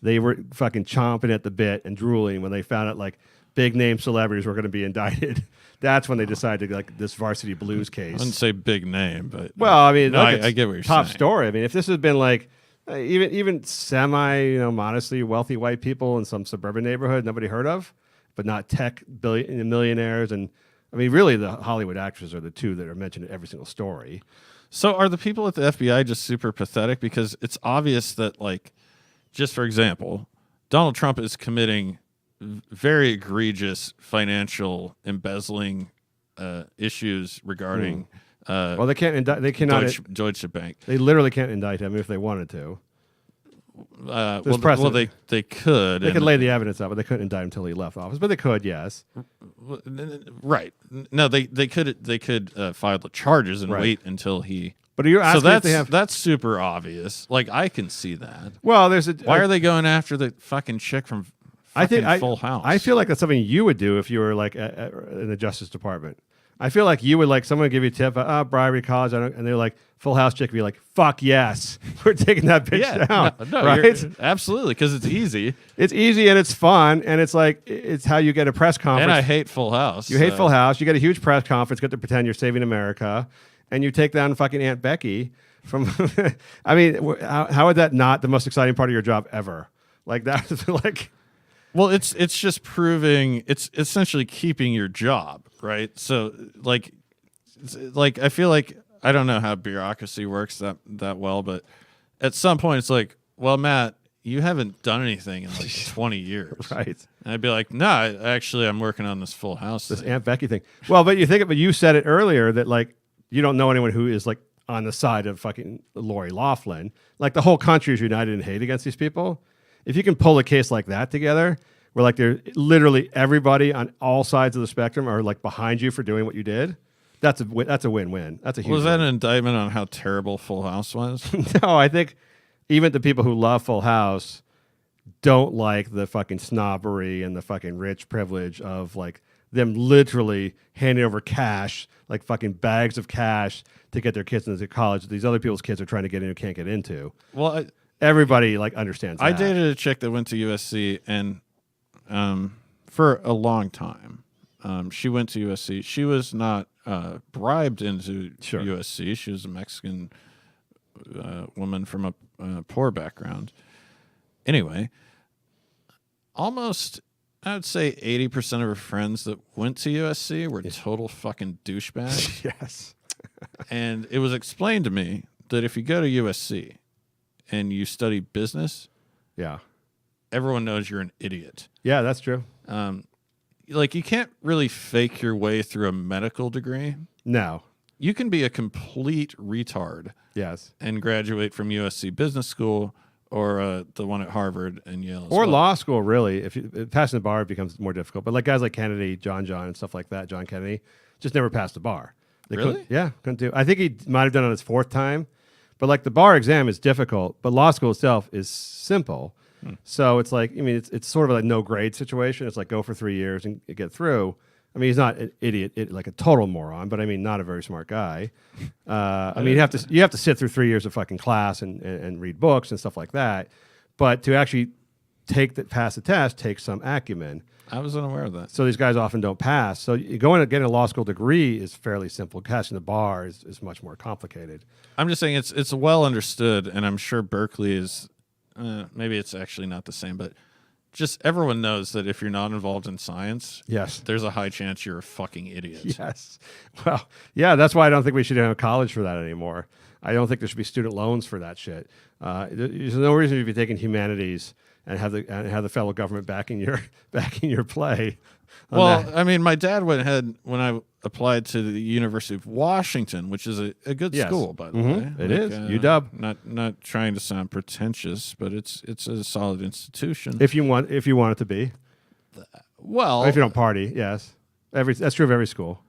S3: They were fucking chomping at the bit and drooling when they found out like big name celebrities were going to be indicted. That's when they decided like this Varsity Blues case.
S4: I wouldn't say big name, but
S3: well, I mean,
S4: no, I get what you're
S3: top
S4: saying.
S3: Story. I mean, if this had been like even semi modestly wealthy white people in some suburban neighborhood nobody heard of, but not tech millionaires and I mean, really the Hollywood actresses are the two that are mentioned in every single story.
S4: So are the people at the FBI just super pathetic? Because it's obvious that, like, just for example, Donald Trump is committing very egregious financial embezzling issues regarding.
S3: Well, they can't indict. They cannot.
S4: Deutsche Bank.
S3: They literally can't indict him if they wanted to.
S4: Well, they could.
S3: They could lay the evidence out, but they couldn't indict him until he left office. But they could, yes.
S4: Right. No, they could file the charges and wait until he.
S3: But you're asking
S4: so that's super obvious. Like I can see that.
S3: Well, why
S4: are they going after the fucking chick from Full House?
S3: I feel like that's something you would do if you were like in the Justice Department. I feel like you would like someone would give you a tip, bribery college, and they're like Full House chick would be like, fuck yes, we're taking that bitch down.
S4: No,
S3: right?
S4: Absolutely, because it's easy.
S3: It's easy and it's fun, and it's like it's how you get a press conference.
S4: And I hate Full House.
S3: You hate Full House. You get a huge press conference, get to pretend you're saving America, and you take down fucking Aunt Becky from. I mean, how is that not the most exciting part of your job ever? Like that's like.
S4: Well, it's just proving it's essentially keeping your job, right? So like I feel like I don't know how bureaucracy works that well, but at some point it's like, well, Matt, you haven't done anything in like 20 years,
S3: right?
S4: And I'd be like, no, actually, I'm working on this Full House,
S3: this Aunt Becky thing. Well, but you said it earlier that like you don't know anyone who is like on the side of fucking Lori Loughlin. Like the whole country is united in hate against these people. If you can pull a case like that together, where like they're literally everybody on all sides of the spectrum are like behind you for doing what you did, that's a win-win. That's a huge.
S4: Was that
S3: win.
S4: an indictment on how terrible Full House was?
S3: No, I think even the people who love Full House don't like the fucking snobbery and the fucking rich privilege of like them literally handing over cash, like fucking bags of cash to get their kids into college that these other people's kids are trying to get in who can't get into.
S4: Well,
S3: everybody like understands that.
S4: I dated a chick that went to USC and for a long time. She went to USC. She was not bribed into USC. She was a Mexican woman from a poor background. Anyway, almost, I would say 80% of her friends that went to USC were total fucking douchebags.
S3: Yes.
S4: And it was explained to me that if you go to USC and you study business, everyone knows you're an idiot.
S3: Yeah, that's true.
S4: Like, you can't really fake your way through a medical degree.
S3: No.
S4: You can be a complete retard.
S3: Yes.
S4: And graduate from USC Business School or the one at Harvard and Yale.
S3: Or law school, really. If passing the bar becomes more difficult. But like guys like Kennedy, John, and stuff like that, John Kennedy, just never passed the bar.
S4: Really?
S3: Couldn't do. I think he might have done it on his fourth time. But like the bar exam is difficult, but law school itself is simple. So it's like, I mean, it's sort of like no grade situation. It's like go for 3 years and get through. I mean, he's not an idiot, like a total moron, but I mean, not a very smart guy. I mean, you have to sit through 3 years of fucking class and read books and stuff like that. But to actually pass the test takes some acumen.
S4: I was unaware of that.
S3: So these guys often don't pass. So going and getting a law school degree is fairly simple. Passing the bar is much more complicated.
S4: I'm just saying it's well understood, and I'm sure Berkeley is. Maybe it's actually not the same, but just everyone knows that if you're not involved in science, there's a high chance you're a fucking idiot.
S3: Yes. Well, yeah, that's why I don't think we should have a college for that anymore. I don't think there should be student loans for that shit. There's no reason to be taking humanities and have the federal government backing your play.
S4: Well, I mean, my dad went ahead when I applied to the University of Washington, which is a good school, by the way.
S3: It is UW.
S4: Not trying to sound pretentious, but it's a solid institution.
S3: If you want it to be.
S4: Well,
S3: or if you don't party, yes. That's true of every school.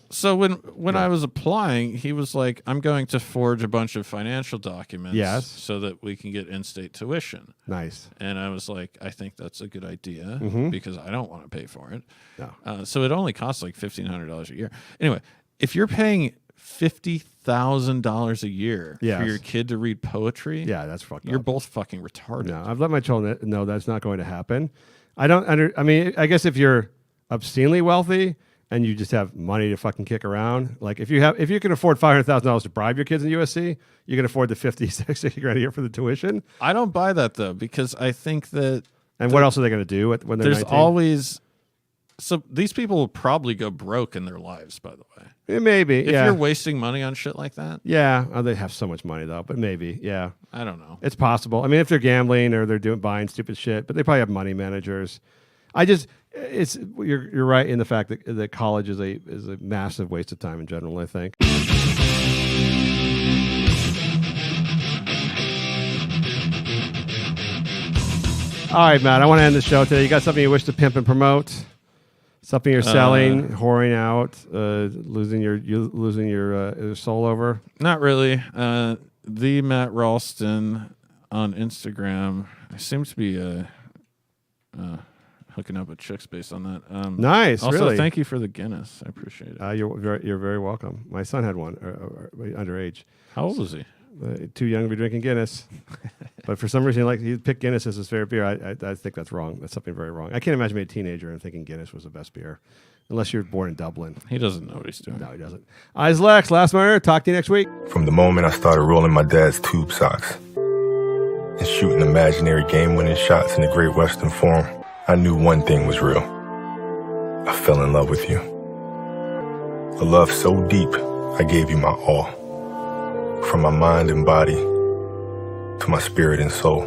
S4: So when I was applying, he was like, "I'm going to forge a bunch of financial documents, so that we can get in-state tuition."
S3: Nice.
S4: And I was like, "I think that's a good idea because I don't want to pay for it."
S3: No.
S4: So it only costs like $1,500 a year. Anyway, if you're paying $50,000 a year for your kid to read poetry,
S3: that's fucked up.
S4: You're both fucking retarded.
S3: No, I've let my children know that's not going to happen. I mean, I guess if you're obscenely wealthy and you just have money to fucking kick around, like if you can afford $500,000 to bribe your kids in USC, you can afford the 50, 60 grand a year for the tuition.
S4: I don't buy that though, because I think that.
S3: And what else are they going to do when they're 19?
S4: There's always. So these people will probably go broke in their lives, by the way.
S3: Maybe,
S4: if you're wasting money on shit like that.
S3: Yeah, they have so much money though, but maybe, yeah.
S4: I don't know.
S3: It's possible. I mean, if they're gambling or they're buying stupid shit, but they probably have money managers. You're right in the fact that college is a massive waste of time in general, I think. All right, Matt, I want to end the show today. You got something you wish to pimp and promote? Something you're selling, whoring out, losing your soul over?
S4: Not really. The Matt Ralston on Instagram. I seem to be hooking up with chicks based on that.
S3: Nice.
S4: Also,
S3: really.
S4: Thank you for the Guinness. I appreciate it.
S3: You're very welcome. My son had one underage.
S4: How old was he?
S3: Too young to be drinking Guinness. But for some reason, he picked Guinness as his favorite beer. I think that's wrong. That's something very wrong. I can't imagine being a teenager and thinking Guinness was the best beer. Unless you're born in Dublin.
S4: He doesn't know what he's doing.
S3: No, he doesn't. Eyes Lex, Last Murder. Talk to you next week.
S5: From the moment I started rolling my dad's tube socks and shooting imaginary game-winning shots in the Great Western Forum, I knew one thing was real. I fell in love with you. A love so deep, I gave you my all. From my mind and body to my spirit and soul.